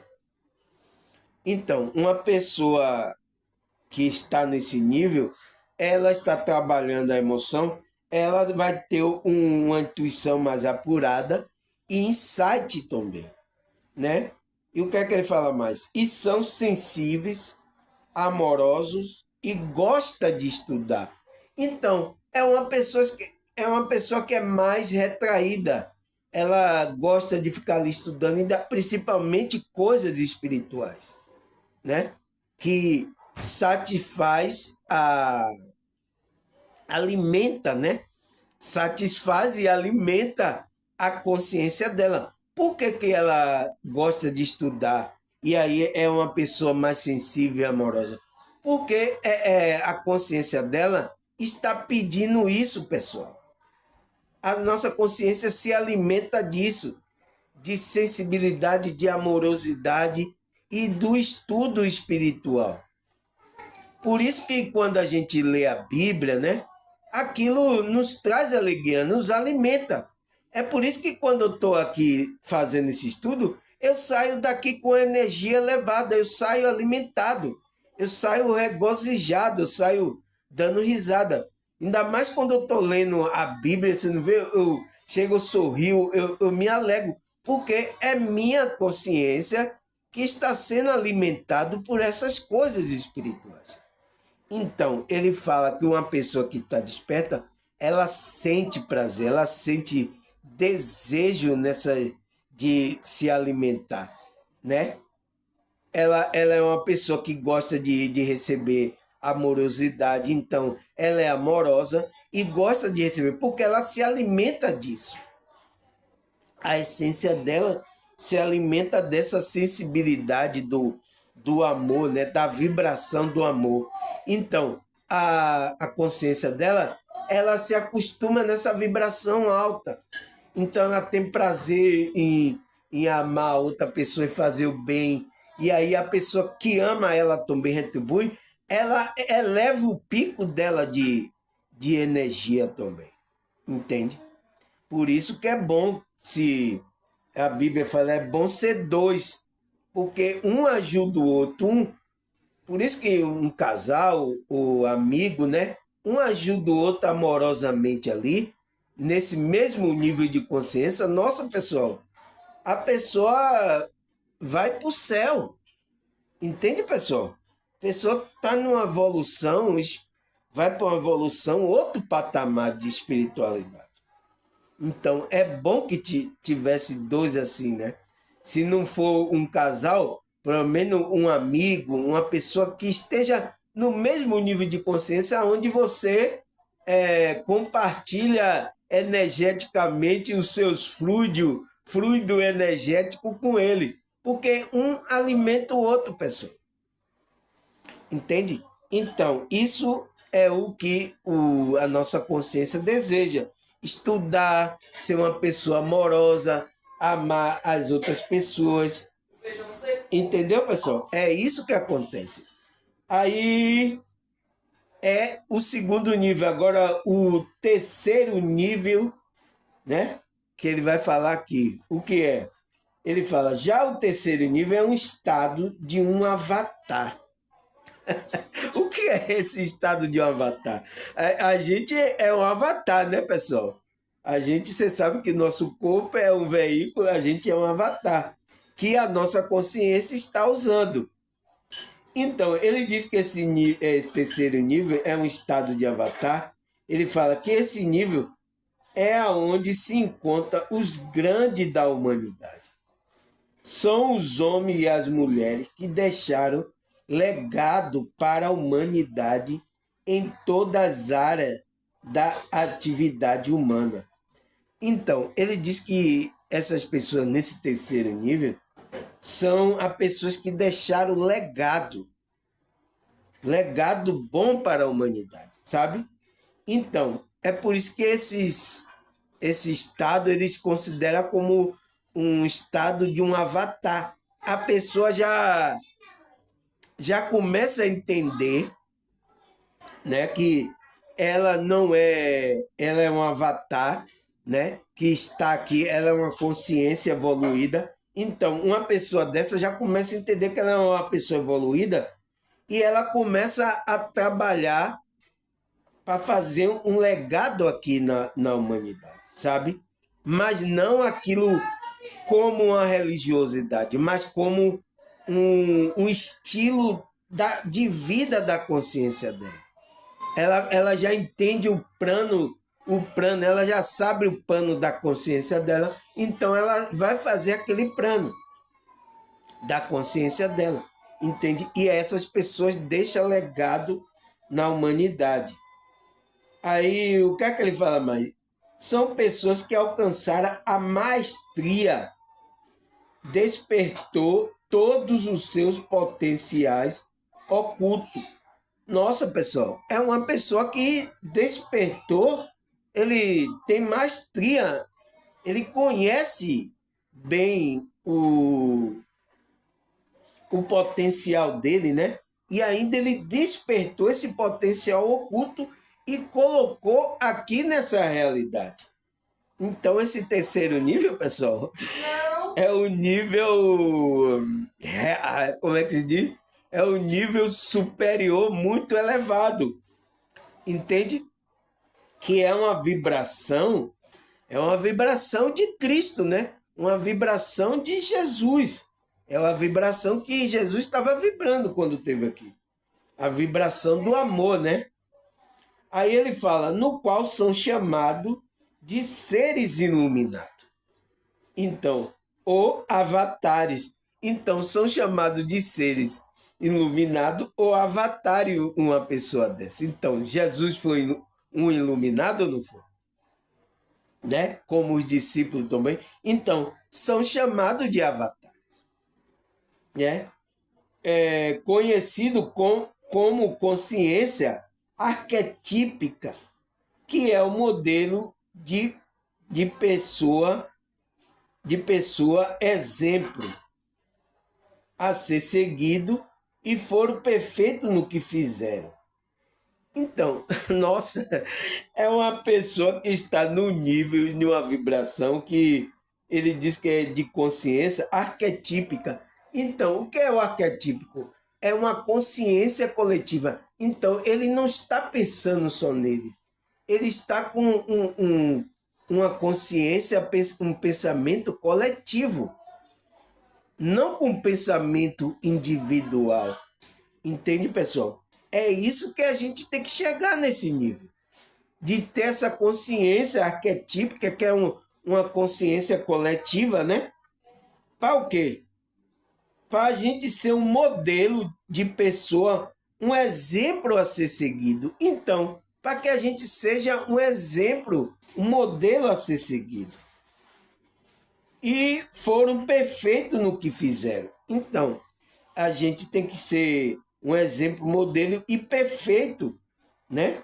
Então, uma pessoa que está nesse nível, ela está trabalhando a emoção, ela vai ter uma intuição mais apurada e insight também, né? E o que é que ele fala mais? E são sensíveis, amorosos e gosta de estudar. Então, é uma pessoa que é mais retraída. Ela gosta de ficar ali estudando, ainda, principalmente coisas espirituais, né? que satisfaz alimenta, né? Satisfaz e alimenta a consciência dela. Por que que ela gosta de estudar e aí é uma pessoa mais sensível e amorosa? Porque a consciência dela está pedindo isso, pessoal. A nossa consciência se alimenta disso, de sensibilidade, de amorosidade e do estudo espiritual. Por isso que quando a gente lê a Bíblia, né, aquilo nos traz alegria, nos alimenta. É por isso que quando eu estou aqui fazendo esse estudo, eu saio daqui com energia elevada, eu saio alimentado, eu saio regozijado, eu saio dando risada. Ainda mais quando eu estou lendo a Bíblia, você não vê? Eu chego, eu sorrio, eu me alegro, porque é minha consciência que está sendo alimentado por essas coisas espirituais. Então, ele fala que uma pessoa que está desperta, ela sente prazer, ela sente desejo de se alimentar, né? Ela é uma pessoa que gosta de receber amorosidade, então ela é amorosa e gosta de receber, porque ela se alimenta disso. A essência dela se alimenta dessa sensibilidade do amor, né? Da vibração do amor. Então, a consciência dela, ela se acostuma nessa vibração alta. Então, ela tem prazer em amar outra pessoa e fazer o bem. E aí, a pessoa que ama ela também retribui, ela eleva o pico dela de energia também. Entende? Por isso que é bom, se a Bíblia fala, é bom ser dois, porque um ajuda o outro. Por isso que um casal, o amigo, né? Um ajuda o outro amorosamente ali, nesse mesmo nível de consciência. Nossa, pessoal, a pessoa vai para o céu. Entende, pessoal? A pessoa está numa evolução, vai para uma evolução, outro patamar de espiritualidade. Então, é bom que tivesse dois assim, né? Se não for um casal, pelo menos um amigo, uma pessoa que esteja no mesmo nível de consciência, onde você compartilha energeticamente os seus fluido energético com ele. Porque um alimenta o outro, pessoal. Entende? Então, isso é o que a nossa consciência deseja. Estudar, ser uma pessoa amorosa, amar as outras pessoas. Entendeu, pessoal? É isso que acontece. Aí é o segundo nível. Agora, o terceiro nível, né? Que ele vai falar aqui. O que é? Ele fala, já o terceiro nível é um estado de um avatar. O que é esse estado de um avatar? A gente é um avatar, né, pessoal? Você sabe que nosso corpo é um veículo, a gente é um avatar, que a nossa consciência está usando. Então, ele diz que esse terceiro nível é um estado de avatar. Ele fala que esse nível é aonde se encontra os grandes da humanidade. São os homens e as mulheres que deixaram legado para a humanidade em todas as áreas da atividade humana. Então, ele diz que essas pessoas nesse terceiro nível são as pessoas que deixaram legado bom para a humanidade, sabe? Então, é por isso que esse estado eles consideram como um estado de um avatar. A pessoa já começa a entender, né, que ela não é, ela é um avatar, né, que está aqui, ela é uma consciência evoluída. Então, uma pessoa dessa já começa a entender que ela é uma pessoa evoluída e ela começa a trabalhar para fazer um legado aqui na humanidade, sabe? Mas não aquilo como uma religiosidade, mas como um estilo de vida da consciência dela. Ela já entende o plano, ela já sabe o plano da consciência dela, então ela vai fazer aquele plano da consciência dela. entende? E essas pessoas deixam legado na humanidade. Aí, o que é que ele fala mais? São pessoas que alcançaram a maestria, despertou todos os seus potenciais ocultos. Nossa, pessoal, é uma pessoa que despertou, ele tem maestria, ele conhece bem o potencial dele, né? E ainda ele despertou esse potencial oculto e colocou aqui nessa realidade. Então, esse terceiro nível, pessoal, é o nível. Como é que se diz? É o nível superior muito elevado. Entende? Que é uma vibração de Cristo, né? Uma vibração de Jesus. É uma vibração que Jesus estava vibrando quando esteve aqui. A vibração do amor, né? Aí ele fala, no qual são chamados de seres iluminados. Então, ou avatares. Então, são chamados de seres iluminados ou avatar uma pessoa dessa. Então, Jesus foi um iluminado ou não foi? Né? Como os discípulos também. Então, são chamados de avatares. Né? Conhecido como consciência arquetípica, que é o modelo de pessoa exemplo a ser seguido e foram perfeitos no que fizeram. Então, nossa, é uma pessoa que está no nível, de uma vibração que ele diz que é de consciência arquetípica. Então, o que é o arquetípico? É uma consciência coletiva. Então, ele não está pensando só nele. Ele está com uma consciência, um pensamento coletivo, não com um pensamento individual. Entende, pessoal? É isso que a gente tem que chegar nesse nível, de ter essa consciência arquetípica, que é uma consciência coletiva, né? Para o quê? Para a gente ser um modelo de pessoa, um exemplo a ser seguido. Então, para que a gente seja um exemplo, um modelo a ser seguido. E foram perfeitos no que fizeram. Então, a gente tem que ser um exemplo, modelo e perfeito, né?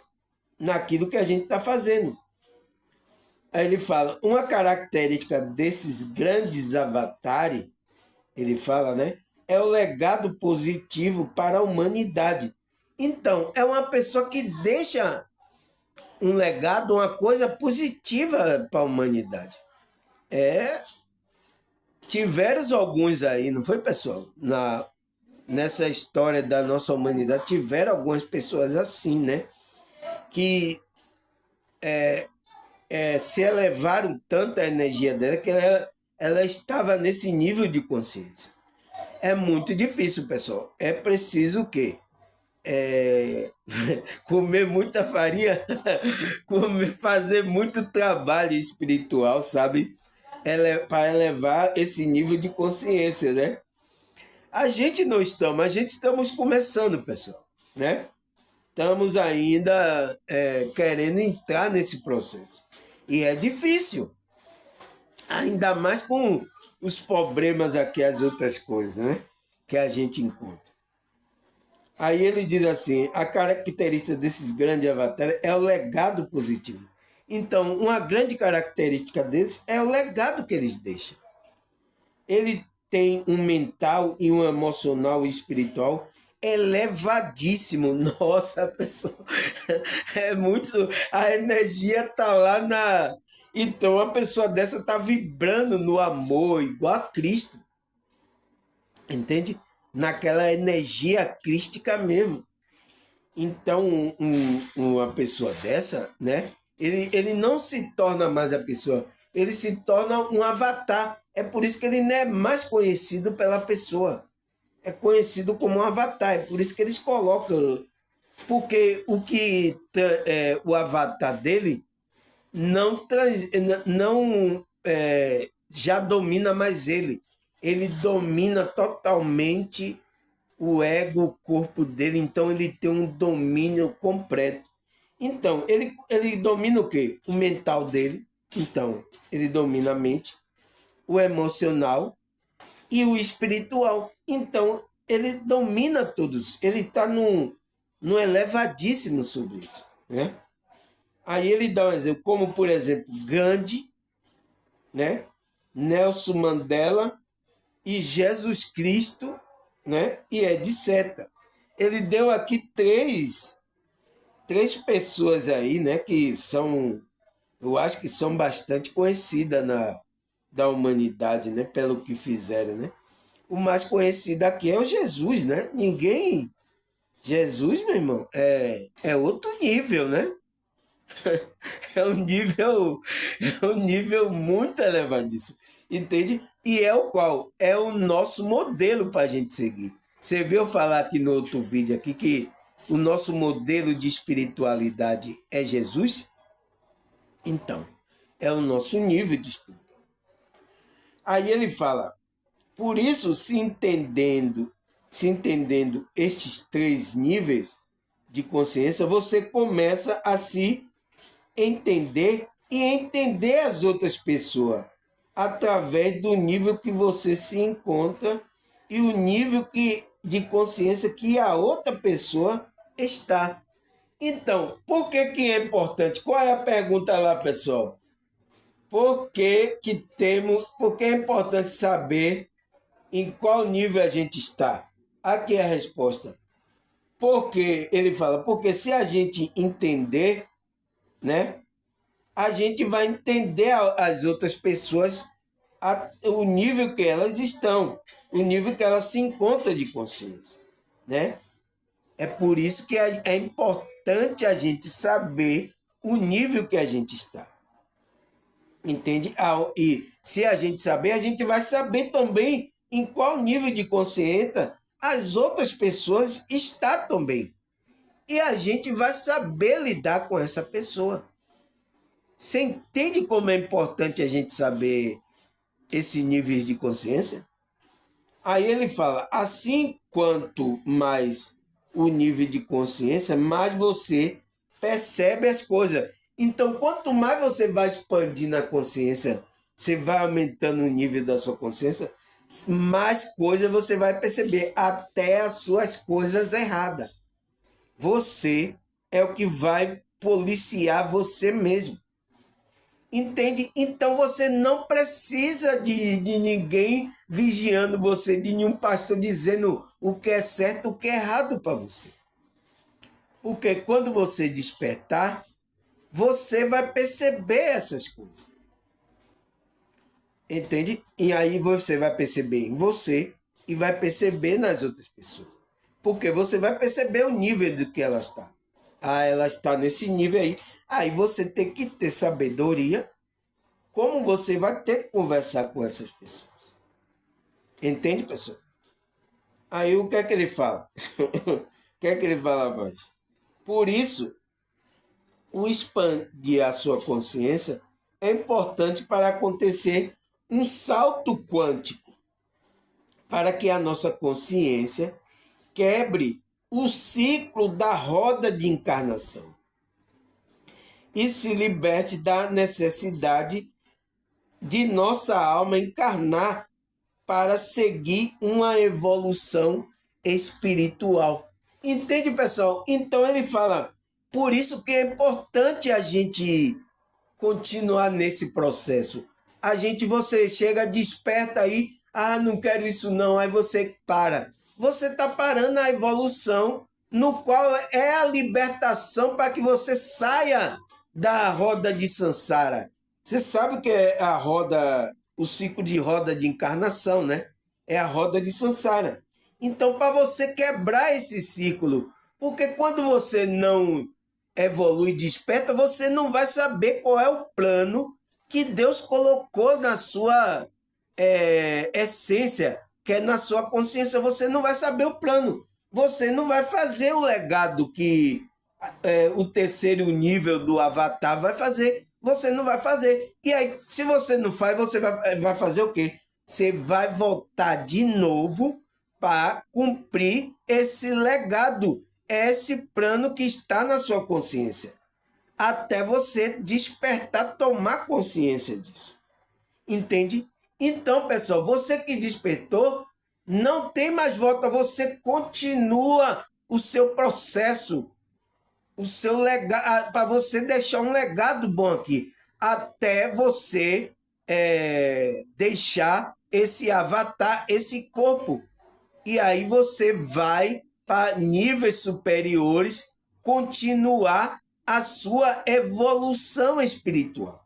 Naquilo que a gente está fazendo. Aí ele fala, uma característica desses grandes avatares, ele fala, né? É o legado positivo para a humanidade. Então, é uma pessoa que deixa um legado, uma coisa positiva para a humanidade. Tiveram alguns aí, não foi, pessoal? Nessa história da nossa humanidade, tiveram algumas pessoas assim, né? Que se elevaram tanto a energia dela que ela estava nesse nível de consciência. É muito difícil, pessoal. É preciso o quê? Comer muita farinha, fazer muito trabalho espiritual, sabe? Para elevar esse nível de consciência, né? A gente não estamos, a gente estamos começando, pessoal, né? Estamos ainda querendo entrar nesse processo. E é difícil, ainda mais com os problemas aqui, as outras coisas, né? Que a gente encontra. Aí ele diz assim, a característica desses grandes avatares é o legado positivo. Então, uma grande característica deles é o legado que eles deixam. Ele tem um mental e um emocional e espiritual elevadíssimo. Nossa, pessoal, é muito... A energia está lá na... Então, a pessoa dessa está vibrando no amor, igual a Cristo. Entende? Naquela energia crística mesmo. Então, uma pessoa dessa, né? Ele não se torna mais a pessoa, ele se torna um avatar. É por isso que ele não é mais conhecido pela pessoa. É conhecido como um avatar. É por isso que eles colocam. Porque o avatar dele não já domina mais ele. Ele domina totalmente o ego, o corpo dele, então ele tem um domínio completo. Então, ele domina o quê? O mental dele. Então, ele domina a mente, o emocional e o espiritual. Então, ele domina todos. Ele está no elevadíssimo sobre isso, né? Aí ele dá um exemplo, como por exemplo, Gandhi, né? Nelson Mandela e Jesus Cristo, né? E etc. Ele deu aqui três pessoas aí, né? Que são, eu acho que são bastante conhecidas da humanidade, né? Pelo que fizeram, né? O mais conhecido aqui é o Jesus, né? Ninguém. Jesus, meu irmão, é outro nível, né? É um nível muito elevadíssimo, entende? E é o qual? É o nosso modelo para a gente seguir. Você viu falar aqui no outro vídeo aqui que o nosso modelo de espiritualidade é Jesus? Então, é o nosso nível de espiritualidade. Aí ele fala, por isso, se entendendo estes três níveis de consciência, você começa a se entender e entender as outras pessoas através do nível que você se encontra e o nível de consciência que a outra pessoa está. Então, por que é importante? Qual é a pergunta lá, pessoal? Por que é importante saber em qual nível a gente está? Aqui é a resposta. Porque ele fala, porque se a gente entender, né, a gente vai entender as outras pessoas, o nível que elas estão, o nível que elas se encontram de consciência, né? É por isso que é importante a gente saber o nível que a gente está. Entende? E se a gente saber, a gente vai saber também em qual nível de consciência as outras pessoas estão também. E a gente vai saber lidar com essa pessoa. Você entende como é importante a gente saber esse nível de consciência? Aí ele fala, assim quanto mais o nível de consciência, mais você percebe as coisas. Então, quanto mais você vai expandindo a consciência, você vai aumentando o nível da sua consciência, mais coisas você vai perceber, até as suas coisas erradas. Você é o que vai policiar você mesmo. Entende? Então você não precisa de ninguém vigiando você, de nenhum pastor dizendo o que é certo, o que é errado para você. Porque quando você despertar, você vai perceber essas coisas. Entende? E aí você vai perceber em você e vai perceber nas outras pessoas. Porque você vai perceber o nível do que ela está. Ah, ela está nesse nível aí. Aí você tem que ter sabedoria. Como você vai ter que conversar com essas pessoas. Entende, pessoal? Aí o que é que ele fala? O que é que ele fala mais? Por isso, o expandir a sua consciência é importante para acontecer um salto quântico, para que a nossa consciência quebre o ciclo da roda de encarnação e se liberte da necessidade de nossa alma encarnar para seguir uma evolução espiritual. Entende, pessoal? Então ele fala, por isso que é importante a gente continuar nesse processo. Você chega, desperta aí, ah, não quero isso não, aí você para. Você está parando a evolução, no qual é a libertação para que você saia da roda de Sansara. Você sabe o que é a roda, o ciclo de roda de encarnação, né? É a roda de Sansara. Então, para você quebrar esse ciclo, porque quando você não evolui e desperta, você não vai saber qual é o plano que Deus colocou na sua essência, que é na sua consciência. Você não vai saber o plano. Você não vai fazer o legado que o terceiro nível do Avatar vai fazer. Você não vai fazer. E aí, se você não faz, você vai fazer o quê? Você vai voltar de novo para cumprir esse legado, esse plano que está na sua consciência, até você despertar, tomar consciência disso. Entende? Então, pessoal, você que despertou, não tem mais volta, você continua o seu processo, o seu legado, para você deixar um legado bom aqui, até você deixar esse avatar, esse corpo. E aí você vai para níveis superiores, continuar a sua evolução espiritual.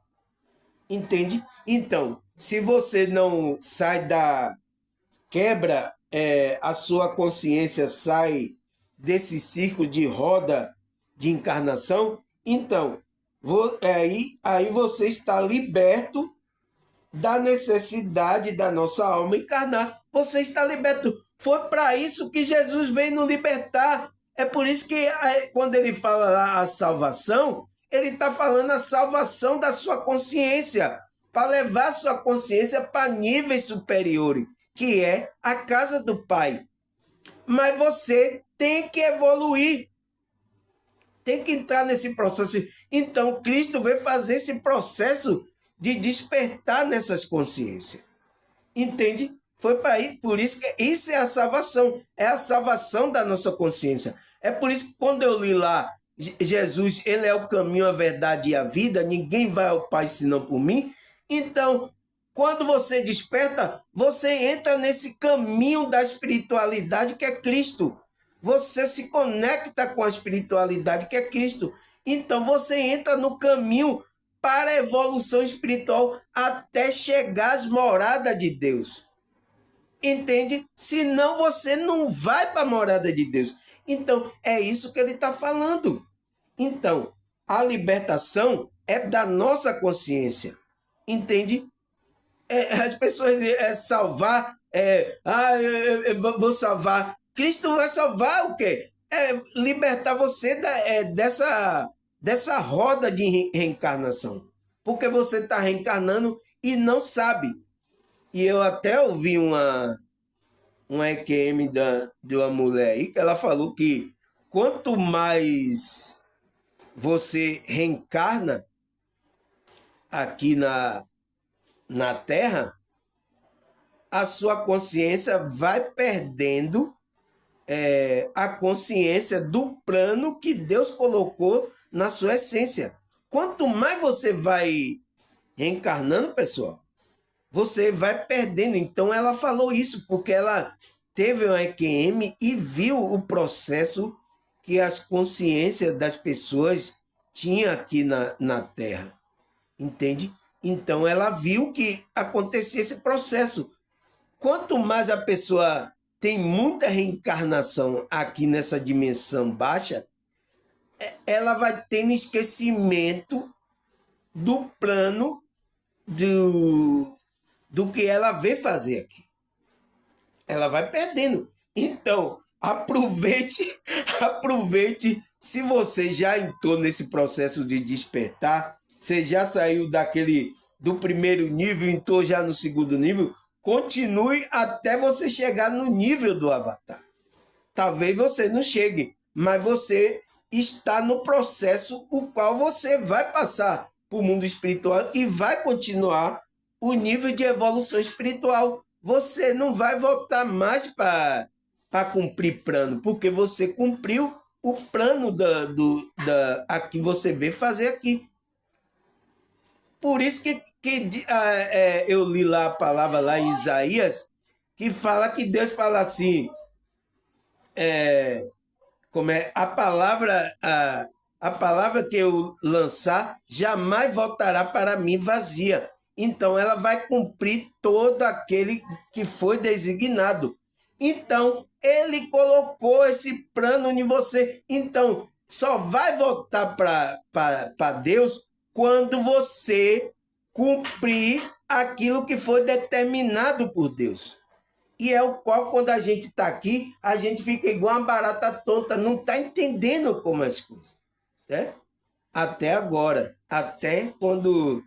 Entende? Então, se você não sai da quebra, a sua consciência sai desse círculo de roda de encarnação, então, aí você está liberto da necessidade da nossa alma encarnar. Você está liberto. Foi para isso que Jesus veio nos libertar. É por isso que quando ele fala lá a salvação, ele está falando a salvação da sua consciência, para levar a sua consciência para níveis superiores, que é a casa do Pai. Mas você tem que evoluir, tem que entrar nesse processo. Então, Cristo veio fazer esse processo de despertar nessas consciências. Entende? Foi por isso que isso é a salvação da nossa consciência. É por isso que quando eu li lá, Jesus, ele é o caminho, a verdade e a vida, ninguém vai ao Pai senão por mim. Então, quando você desperta, você entra nesse caminho da espiritualidade que é Cristo. Você se conecta com a espiritualidade que é Cristo. Então, você entra no caminho para a evolução espiritual até chegar às moradas de Deus. Entende? Senão você não vai para a morada de Deus. Então, é isso que ele está falando. Então, a libertação é da nossa consciência. Entende? As pessoas salvar, eu vou salvar. Cristo vai salvar o quê? Libertar você dessa roda de reencarnação. Porque você está reencarnando e não sabe. E eu até ouvi uma EQM de uma mulher aí, que ela falou que quanto mais você reencarna aqui na Terra, a sua consciência vai perdendo a consciência do plano que Deus colocou na sua essência. Quanto mais você vai reencarnando, pessoal, você vai perdendo. Então ela falou isso porque ela teve uma EQM e viu o processo que as consciências das pessoas tinham aqui na Terra. Entende? Então ela viu que acontecia esse processo. Quanto mais a pessoa tem muita reencarnação aqui nessa dimensão baixa, ela vai tendo esquecimento do plano do que ela vê fazer aqui. Ela vai perdendo. Então, aproveite se você já entrou nesse processo de despertar, você já saiu do primeiro nível, entrou já no segundo nível, continue até você chegar no nível do avatar. Talvez você não chegue, mas você está no processo o qual você vai passar para o mundo espiritual e vai continuar o nível de evolução espiritual. Você não vai voltar mais para cumprir plano, porque você cumpriu o plano a que você veio fazer aqui. Por isso que eu li lá a palavra lá em Isaías, que fala que Deus fala assim, a palavra que eu lançar jamais voltará para mim vazia. Então ela vai cumprir todo aquele que foi designado. Então ele colocou esse plano em você. Então só vai voltar para Deus quando você cumprir aquilo que foi determinado por Deus. E é o qual, quando a gente está aqui, a gente fica igual uma barata tonta, não está entendendo como as coisas. Né? Até agora, até quando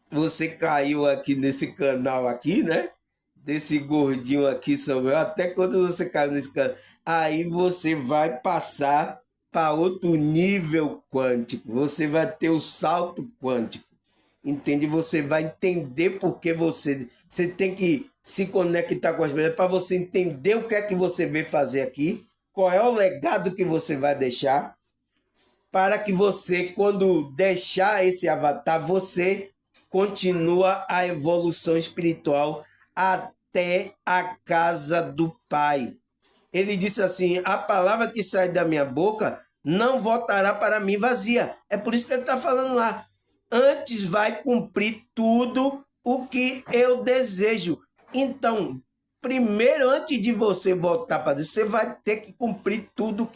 você caiu aqui nesse canal aqui, né? desse gordinho aqui, Samuel, até quando você cai nesse canto, aí você vai passar para outro nível quântico, você vai ter o salto quântico, entende? Você vai entender porque você tem que se conectar com as mulheres para você entender o que é que você veio fazer aqui, qual é o legado que você vai deixar, para que você, quando deixar esse avatar, você continua a evolução espiritual até a casa do Pai. Ele disse assim: a palavra que sai da minha boca não voltará para mim vazia. É por isso que ele está falando lá. Antes vai cumprir tudo o que eu desejo. Então, primeiro, antes de você voltar para Deus, você vai ter que cumprir tudo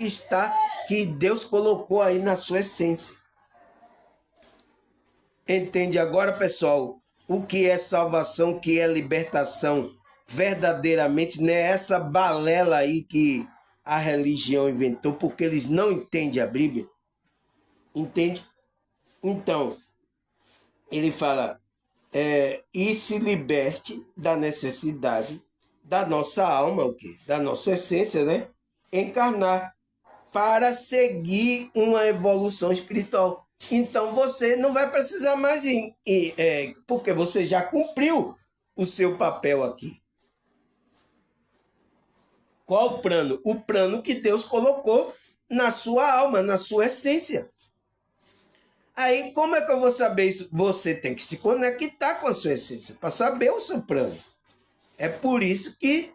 que Deus colocou aí na sua essência. Entende agora, pessoal, o que é salvação, o que é libertação? Verdadeiramente não é essa balela aí que a religião inventou, porque eles não entendem a Bíblia. Entende? Então, ele fala, e se liberte da necessidade da nossa alma, o quê? Da nossa essência, né? Encarnar para seguir uma evolução espiritual. Então você não vai precisar mais porque você já cumpriu o seu papel aqui. Qual o plano? O plano que Deus colocou na sua alma, na sua essência. Aí, como é que eu vou saber isso? Você tem que se conectar com a sua essência para saber o seu plano. É por isso que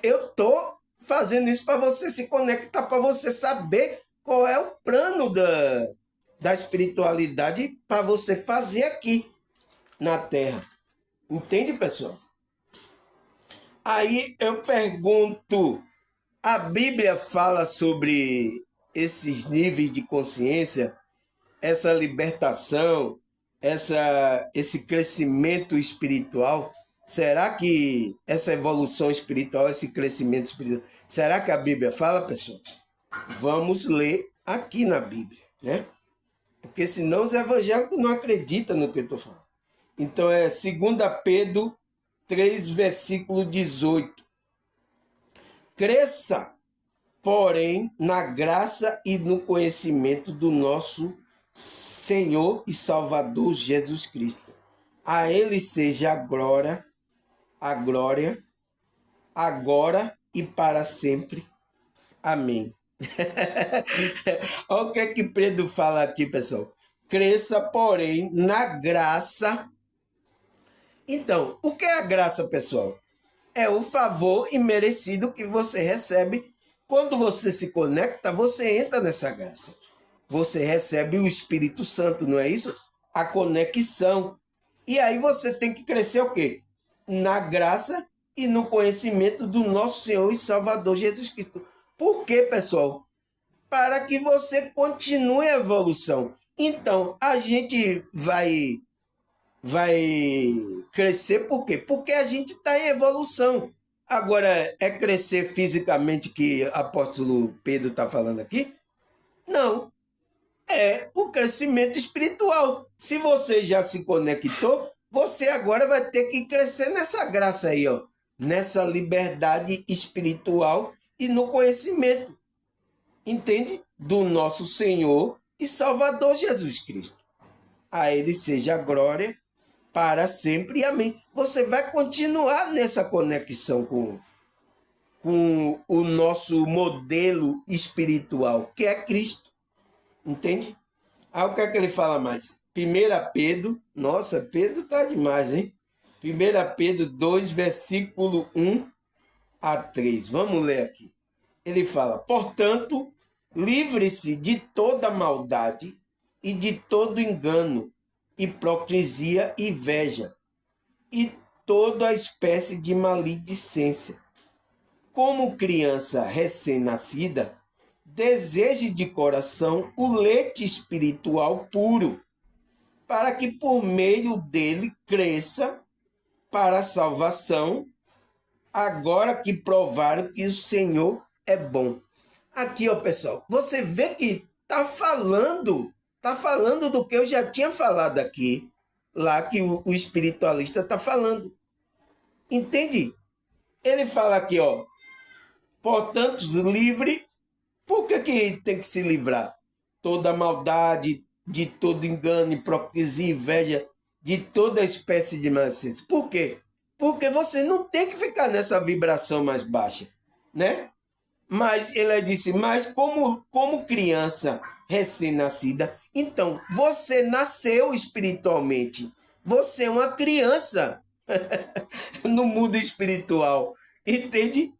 eu estou fazendo isso para você se conectar, para você saber qual é o plano da espiritualidade para você fazer aqui na Terra. Entende, pessoal? Aí eu pergunto, a Bíblia fala sobre esses níveis de consciência, essa libertação, esse crescimento espiritual? Será que essa evolução espiritual, esse crescimento espiritual, será que a Bíblia fala, pessoal? Vamos ler aqui na Bíblia, né? Porque senão os evangélicos não acreditam no que eu estou falando. Então é 2 Pedro 3, versículo 18. Cresça, porém, na graça e no conhecimento do nosso Senhor e Salvador Jesus Cristo. A Ele seja a glória, agora e para sempre. Amém. Olha o que é que Pedro fala aqui, pessoal. Cresça, porém, na graça. Então, o que é a graça, pessoal? É o favor imerecido que você recebe. Quando você se conecta, você entra nessa graça. Você recebe o Espírito Santo, não é isso? A conexão. E aí você tem que crescer o quê? Na graça e no conhecimento do nosso Senhor e Salvador Jesus Cristo. Por quê, pessoal? Para que você continue a evolução. Então, a gente vai crescer por quê? Porque a gente está em evolução. Agora, é crescer fisicamente que o apóstolo Pedro está falando aqui? Não. É o crescimento espiritual. Se você já se conectou, você agora vai ter que crescer nessa graça aí, ó, nessa liberdade espiritual e no conhecimento, entende? Do nosso Senhor e Salvador Jesus Cristo. A Ele seja a glória para sempre e amém. Você vai continuar nessa conexão com o nosso modelo espiritual, que é Cristo. Entende? Aí o que é que ele fala mais? 1 Pedro, nossa, Pedro tá demais, hein? 1 Pedro 2, versículo 1 a 3. Vamos ler aqui. Ele fala, portanto, livre-se de toda maldade e de todo engano, hipocrisia e inveja, e toda espécie de maledicência. Como criança recém-nascida, deseje de coração o leite espiritual puro, para que por meio dele cresça para a salvação, agora que provaram que o Senhor é bom. Aqui, ó, pessoal, você vê que tá falando do que eu já tinha falado aqui, lá que o espiritualista está falando. Entende? Ele fala aqui, ó, portanto, livre. Por que tem que se livrar? Toda maldade, de todo engano, hipocrisia, inveja, de toda espécie de maledicência. Por quê? Porque você não tem que ficar nessa vibração mais baixa, né? Mas ele disse, mas como criança recém-nascida, então você nasceu espiritualmente. Você é uma criança no mundo espiritual, entende?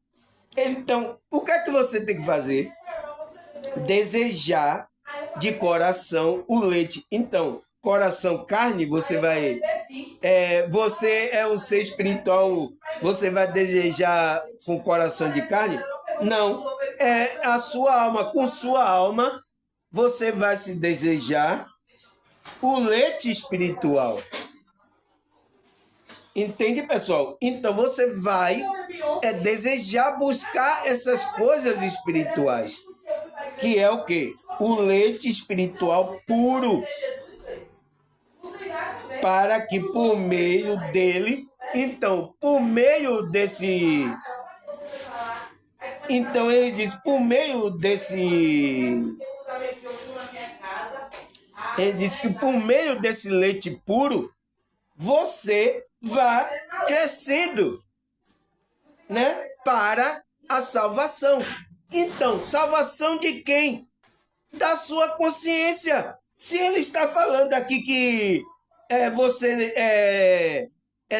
Então, o que é que você tem que fazer? Desejar de coração o leite. Então, coração carne, você vai... você é um ser espiritual, você vai desejar com coração de carne? Não. É a sua alma. Com sua alma, você vai se desejar o leite espiritual. Entende, pessoal? Então você vai desejar buscar essas coisas espirituais. Que é o quê? O leite espiritual puro. Para que por meio dele... Então, por meio desse... Então ele diz, por meio desse... Ele diz que por meio desse leite puro, você vai crescendo, né? Para a salvação. Então, salvação de quem? Da sua consciência. Se ele está falando aqui que você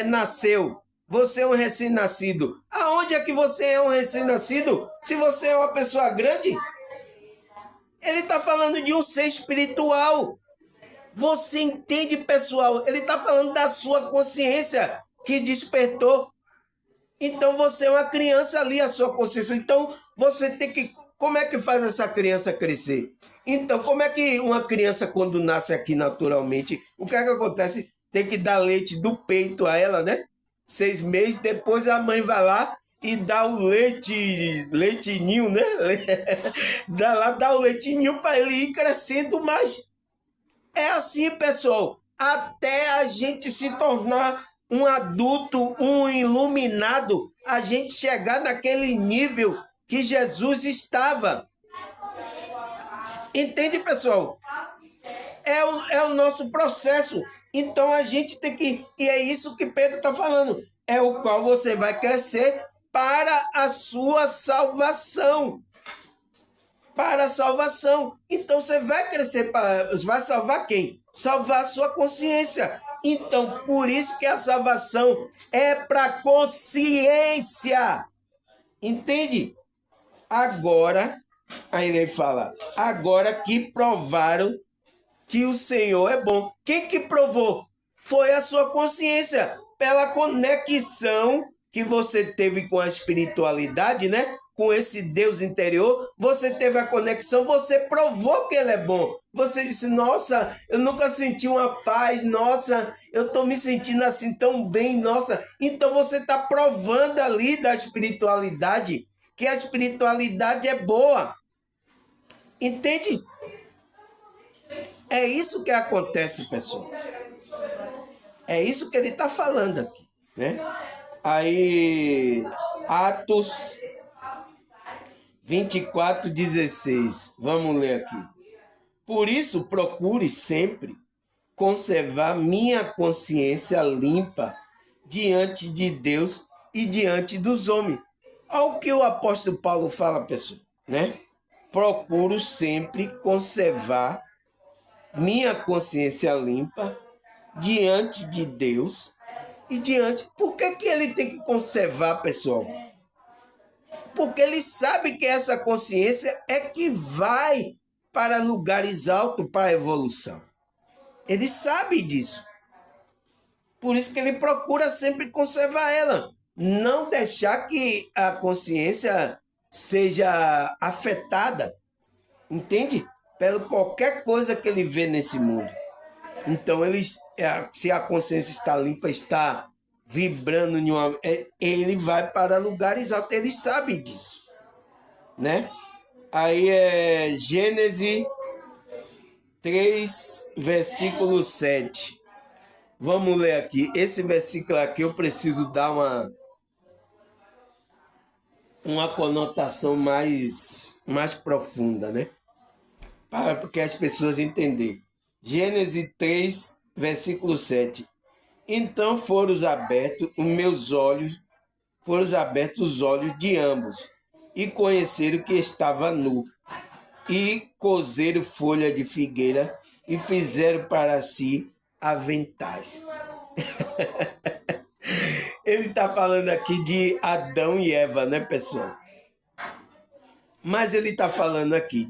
nasceu, você é um recém-nascido. Aonde é que você é um recém-nascido? Se você é uma pessoa grande, ele está falando de um ser espiritual. Você entende, pessoal? Ele está falando da sua consciência que despertou. Então você é uma criança ali, a sua consciência. Então você tem que... Como é que faz essa criança crescer? Então, como é que uma criança, quando nasce aqui naturalmente, o que é que acontece? Tem que dar leite do peito a ela, né? 6 meses, depois a mãe vai lá e dá o leitinho, né? Dá o leitinho para ele ir crescendo, mas é assim, pessoal, até a gente se tornar um adulto, um iluminado, a gente chegar naquele nível que Jesus estava. Entende, pessoal? É o nosso processo. Então a gente tem que... E é isso que Pedro está falando. É o qual você vai crescer para a sua salvação. Para a salvação. Então você vai crescer para... Vai salvar quem? Salvar a sua consciência. Então, por isso que a salvação é para a consciência. Entende? Agora, aí ele fala, agora que provaram que o Senhor é bom. Quem que provou? Foi a sua consciência. Pela conexão que você teve com a espiritualidade, né? Com esse Deus interior, você teve a conexão, você provou que ele é bom. Você disse, nossa, eu nunca senti uma paz, nossa, eu estou me sentindo assim tão bem, nossa. Então você está provando ali da espiritualidade, que a espiritualidade é boa. Entende? É isso que acontece, pessoal. É isso que ele está falando aqui, né? Aí, Atos 24:16. Vamos ler aqui. Por isso, procure sempre conservar minha consciência limpa diante de Deus e diante dos homens. Olha o que o apóstolo Paulo fala, pessoal, né? Procuro sempre conservar minha consciência limpa diante de Deus e diante... Por que ele tem que conservar, pessoal? Porque ele sabe que essa consciência é que vai para lugares altos para a evolução. Ele sabe disso. Por isso que ele procura sempre conservar ela. Não deixar que a consciência seja afetada. Entende? Pela qualquer coisa que ele vê nesse mundo. Então, se a consciência está limpa, está vibrando, ele vai para lugares altos, ele sabe disso, né? Aí é Gênesis 3, versículo 7. Vamos ler aqui. Esse versículo aqui eu preciso dar uma conotação mais profunda, né? Para que as pessoas entenderem. Gênesis 3, versículo 7. Então foram abertos os olhos de ambos, e conheceram que estava nu, e cozeram folha de figueira, e fizeram para si aventais. Ele está falando aqui de Adão e Eva, né, pessoal? Mas ele está falando aqui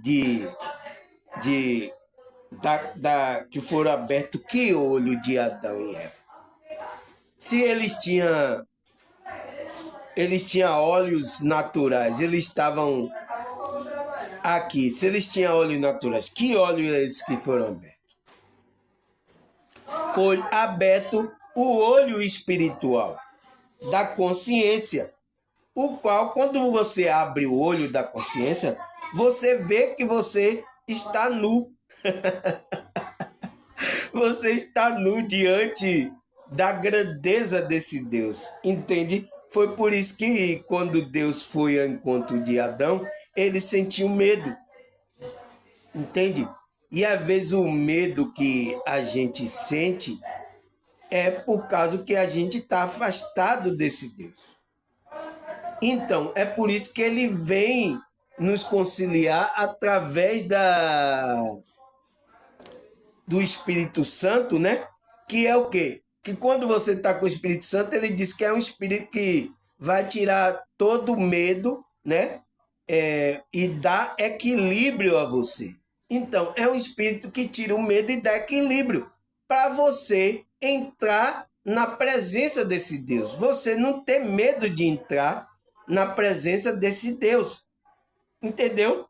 que foram abertos que olho de Adão e Eva. Se eles tinham olhos naturais, eles estavam aqui. Se eles tinham olhos naturais, que olhos esses que foram abertos? Foi aberto o olho espiritual da consciência, o qual, quando você abre o olho da consciência, você vê que você está nu. Você está nu diante da grandeza desse Deus, entende? Foi por isso que quando Deus foi ao encontro de Adão, ele sentiu medo, entende? E às vezes o medo que a gente sente é por causa que a gente está afastado desse Deus. Então, é por isso que ele vem nos conciliar através do Espírito Santo, né? Que é o quê? Que quando você está com o Espírito Santo, ele diz que é um Espírito que vai tirar todo o medo, né? E dá equilíbrio a você. Então, é um Espírito que tira o medo e dá equilíbrio para você entrar na presença desse Deus. Você não ter medo de entrar na presença desse Deus. Entendeu?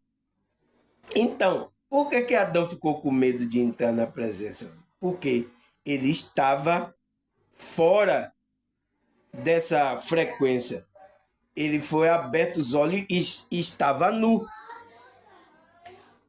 Então, por que Adão ficou com medo de entrar na presença? Porque ele estava fora dessa frequência. Ele foi aberto os olhos e estava nu.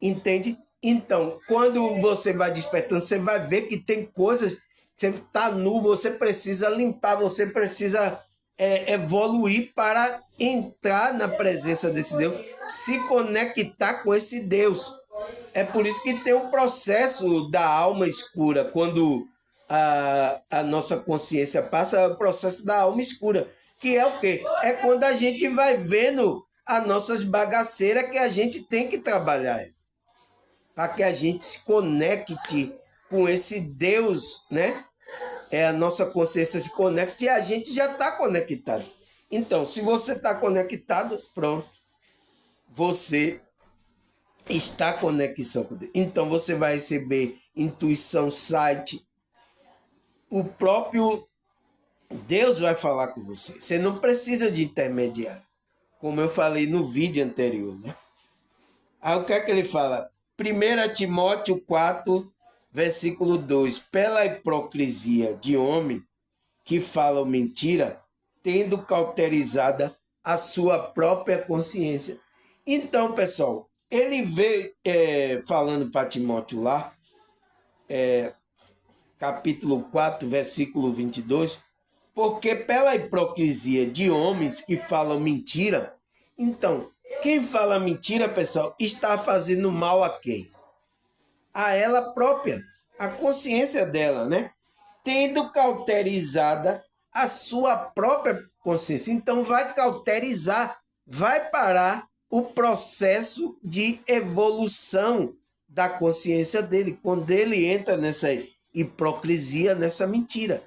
Entende? Então, quando você vai despertando, você vai ver que tem coisas, você está nu, você precisa limpar, você precisa evoluir para entrar na presença desse Deus, se conectar com esse Deus. É por isso que tem um processo da alma escura, quando a nossa consciência passa, é o processo da alma escura, que é o quê? É quando a gente vai vendo as nossas bagaceiras que a gente tem que trabalhar, para que a gente se conecte com esse Deus, né? A nossa consciência se conecte e a gente já está conectado. Então, se você está conectado, pronto. Você está em conexão com Deus. Então, você vai receber intuição, sight. O próprio Deus vai falar com você. Você não precisa de intermediário. Como eu falei no vídeo anterior, né? Aí o que é que ele fala? 1 Timóteo 4, versículo 2. Pela hipocrisia de homem que falam mentira, tendo cauterizada a sua própria consciência. Então, pessoal, ele veio falando para Timóteo lá, capítulo 4, versículo 22, porque pela hipocrisia de homens que falam mentira, então, quem fala mentira, pessoal, está fazendo mal a quem? A ela própria, a consciência dela, né? Tendo cauterizada a sua própria consciência. Então, vai cauterizar, vai parar o processo de evolução da consciência dele, quando ele entra nessa hipocrisia, nessa mentira.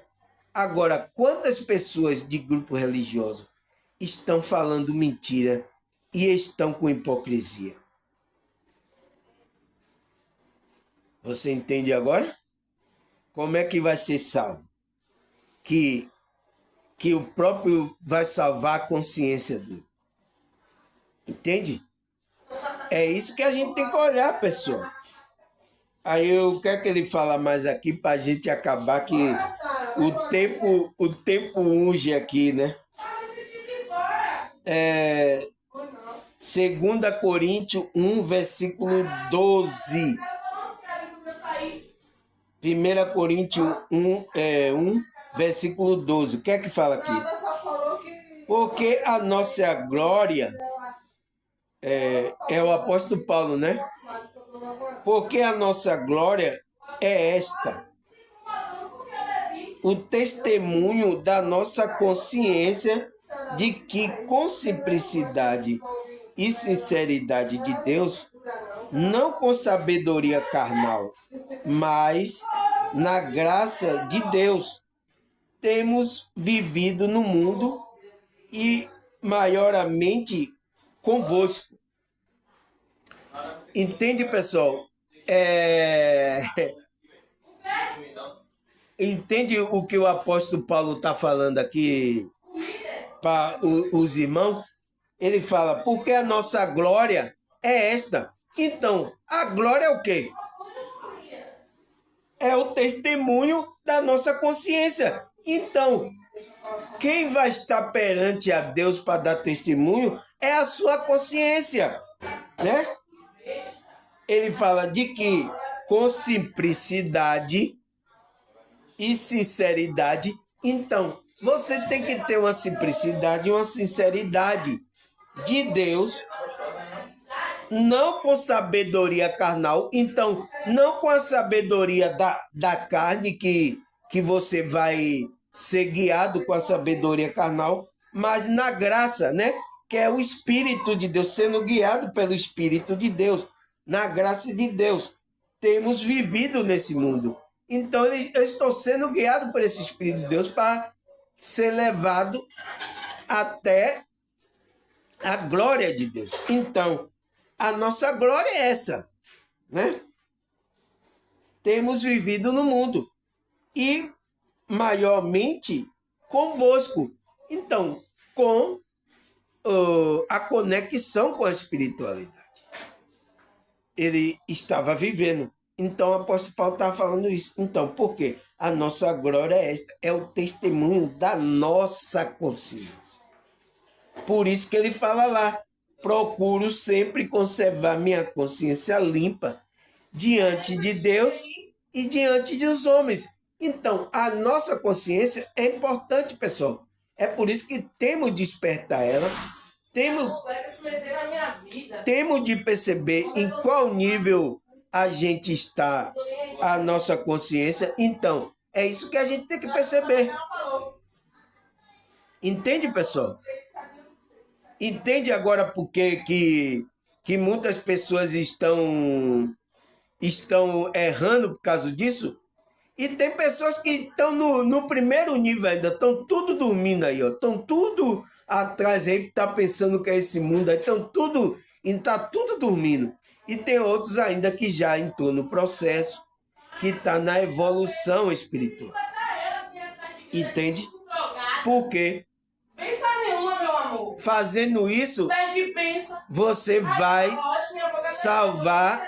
Agora, quantas pessoas de grupo religioso estão falando mentira e estão com hipocrisia? Você entende agora? Como é que vai ser salvo? Que o próprio vai salvar a consciência dele. Entende? É isso que a gente tem que olhar, pessoal. Aí eu quero que ele fala mais aqui para a gente acabar, que o tempo unge aqui, né? 2 Coríntios 1, versículo 12. 1 Coríntios 1, versículo 12. O que é que fala aqui? Nada, só falou que Porque a nossa glória é o apóstolo Paulo, né? Porque a nossa glória é esta: o testemunho da nossa consciência de que, com simplicidade e sinceridade de Deus, não com sabedoria carnal, mas na graça de Deus, temos vivido no mundo e maiormente convosco. Entende, pessoal? Entende o que o apóstolo Paulo está falando aqui para os irmãos? Ele fala, porque a nossa glória é esta. Então, a glória é o quê? É o testemunho da nossa consciência. Então, quem vai estar perante a Deus para dar testemunho é a sua consciência, né? Ele fala de que com simplicidade e sinceridade, então, você tem que ter uma simplicidade e uma sinceridade de Deus, não com sabedoria carnal, então, não com a sabedoria da carne, que você vai ser guiado com a sabedoria carnal, mas na graça, né? Que é o Espírito de Deus, sendo guiado pelo Espírito de Deus, na graça de Deus. Temos vivido nesse mundo. Então, eu estou sendo guiado por esse Espírito de Deus para ser levado até a glória de Deus. Então, a nossa glória é essa, né? Temos vivido no mundo e maiormente convosco. Então, com a conexão com a espiritualidade. Ele estava vivendo. Então, o apóstolo Paulo estava falando isso. Então, por quê? A nossa glória é esta, é o testemunho da nossa consciência. Por isso que ele fala lá, procuro sempre conservar minha consciência limpa diante de Deus e diante dos homens. Então, a nossa consciência é importante, pessoal. É por isso que temos de despertar ela, temos de perceber em qual nível a gente está, a nossa consciência. Então, é isso que a gente tem que perceber. Entende, pessoal? Entende agora por que muitas pessoas estão errando por causa disso? E tem pessoas que estão no primeiro nível ainda, estão tudo dormindo aí, ó. Estão tudo atrás aí, tá pensando que é esse mundo aí, estão tudo dormindo. E tem outros ainda que já entrou no processo, que está na evolução espiritual. Entende? Por quê? Fazendo isso, você vai salvar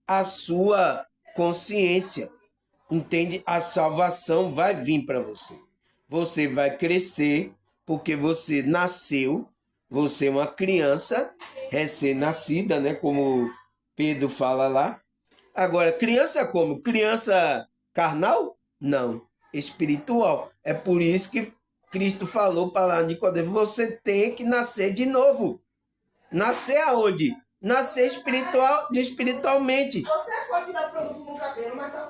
a sua consciência. Entende? A salvação vai vir para você. Você vai crescer porque você nasceu, você é uma criança recém-nascida, né? Como Pedro fala lá. Agora, criança como? Criança carnal? Não, espiritual. É por isso que Cristo falou para Nicodemo, você tem que nascer de novo. Nascer aonde? Nascer espiritualmente. Você pode dar produto no cabelo, mas só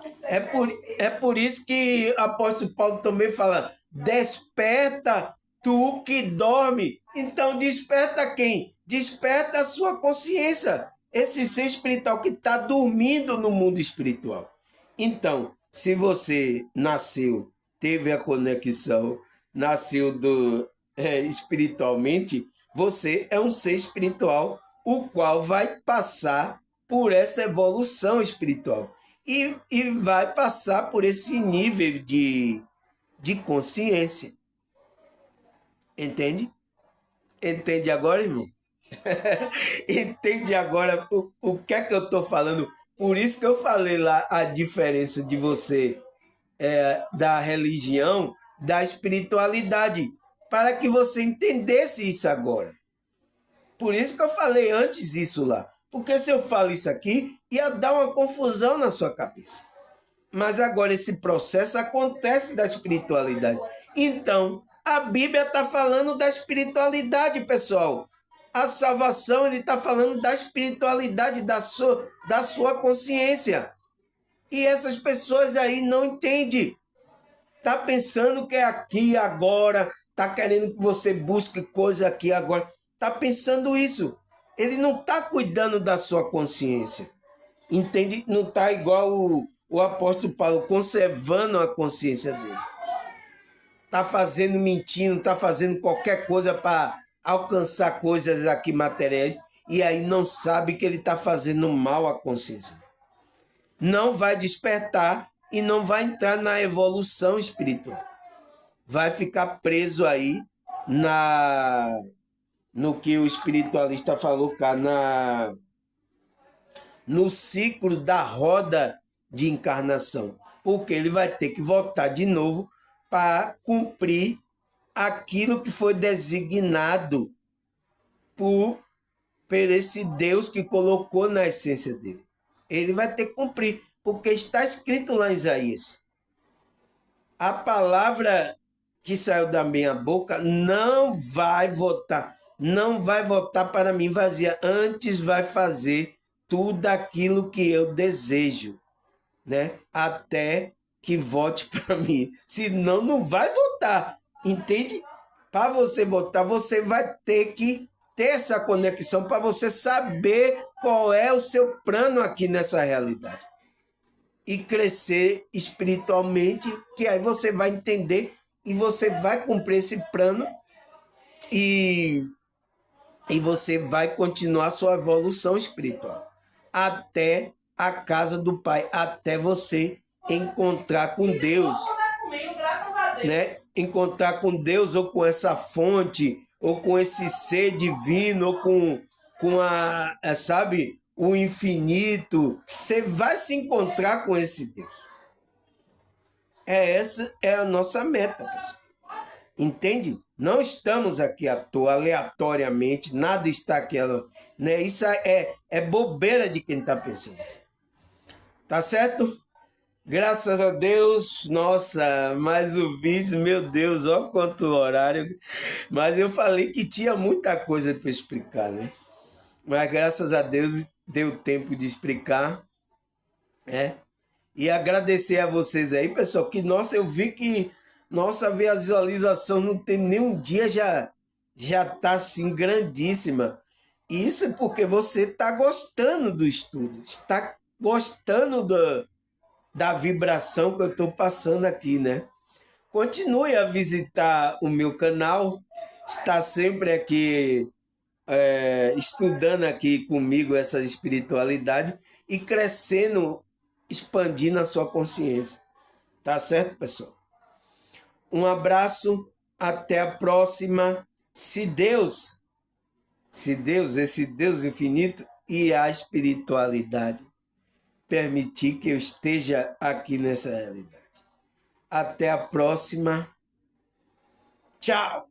com é por isso que o apóstolo Paulo também fala, desperta tu que dorme. Então desperta quem? Desperta a sua consciência. Esse ser espiritual que está dormindo no mundo espiritual. Então, se você nasceu, teve a conexão, nasceu espiritualmente, você é um ser espiritual, o qual vai passar por essa evolução espiritual e vai passar por esse nível de consciência. Entende? Entende agora, irmão? Entende agora o que é que eu estou falando? Por isso que eu falei lá a diferença de você da religião, da espiritualidade, para que você entendesse isso agora. Por isso que eu falei antes isso lá. Porque se eu falo isso aqui, ia dar uma confusão na sua cabeça. Mas agora esse processo acontece da espiritualidade. Então, a Bíblia está falando da espiritualidade, pessoal. A salvação, ele está falando da espiritualidade da sua consciência. E essas pessoas aí não entendem. Está pensando que é aqui agora, está querendo que você busque coisa aqui agora. Está pensando isso. Ele não está cuidando da sua consciência. Entende? Não está igual o apóstolo Paulo, conservando a consciência dele. Está fazendo mentindo, está fazendo qualquer coisa para alcançar coisas aqui materiais e aí não sabe que ele está fazendo mal à consciência. Não vai despertar e não vai entrar na evolução espiritual. Vai ficar preso aí no que o espiritualista falou cá, no ciclo da roda de encarnação. Porque ele vai ter que voltar de novo para cumprir aquilo que foi designado por esse Deus que colocou na essência dele. Ele vai ter que cumprir, porque está escrito lá em Isaías. A palavra que saiu da minha boca não vai voltar para mim vazia, antes vai fazer tudo aquilo que eu desejo, né? Até que volte para mim. Senão não vai voltar, entende? Para você voltar, você vai ter que ter essa conexão para você saber qual é o seu plano aqui nessa realidade. E crescer espiritualmente, que aí você vai entender e você vai cumprir esse plano e você vai continuar sua evolução espiritual até a casa do Pai, até você encontrar com Deus, né? Encontrar com Deus ou com essa fonte, ou com esse ser divino, ou com sabe, o infinito. Você vai se encontrar com esse Deus. Essa é a nossa meta, pessoal. Entende? Não estamos aqui à toa, aleatoriamente, nada está aqui, né? Isso é bobeira de quem está pensando. Tá certo? Graças a Deus, nossa, mais o vídeo, meu Deus, ó quanto horário. Mas eu falei que tinha muita coisa para explicar, né? Mas graças a Deus deu tempo de explicar, né? E agradecer a vocês aí, pessoal, que, nossa, eu vi que nossa visualização não tem nem um dia, já tá assim grandíssima. Isso é porque você está gostando do estudo, está gostando da vibração que eu estou passando aqui, né? Continue a visitar o meu canal, está sempre aqui estudando aqui comigo essa espiritualidade e crescendo, expandindo a sua consciência. Tá certo, pessoal? Um abraço, até a próxima. Se Deus, esse Deus infinito e a espiritualidade permitir que eu esteja aqui nessa realidade. Até a próxima. Tchau!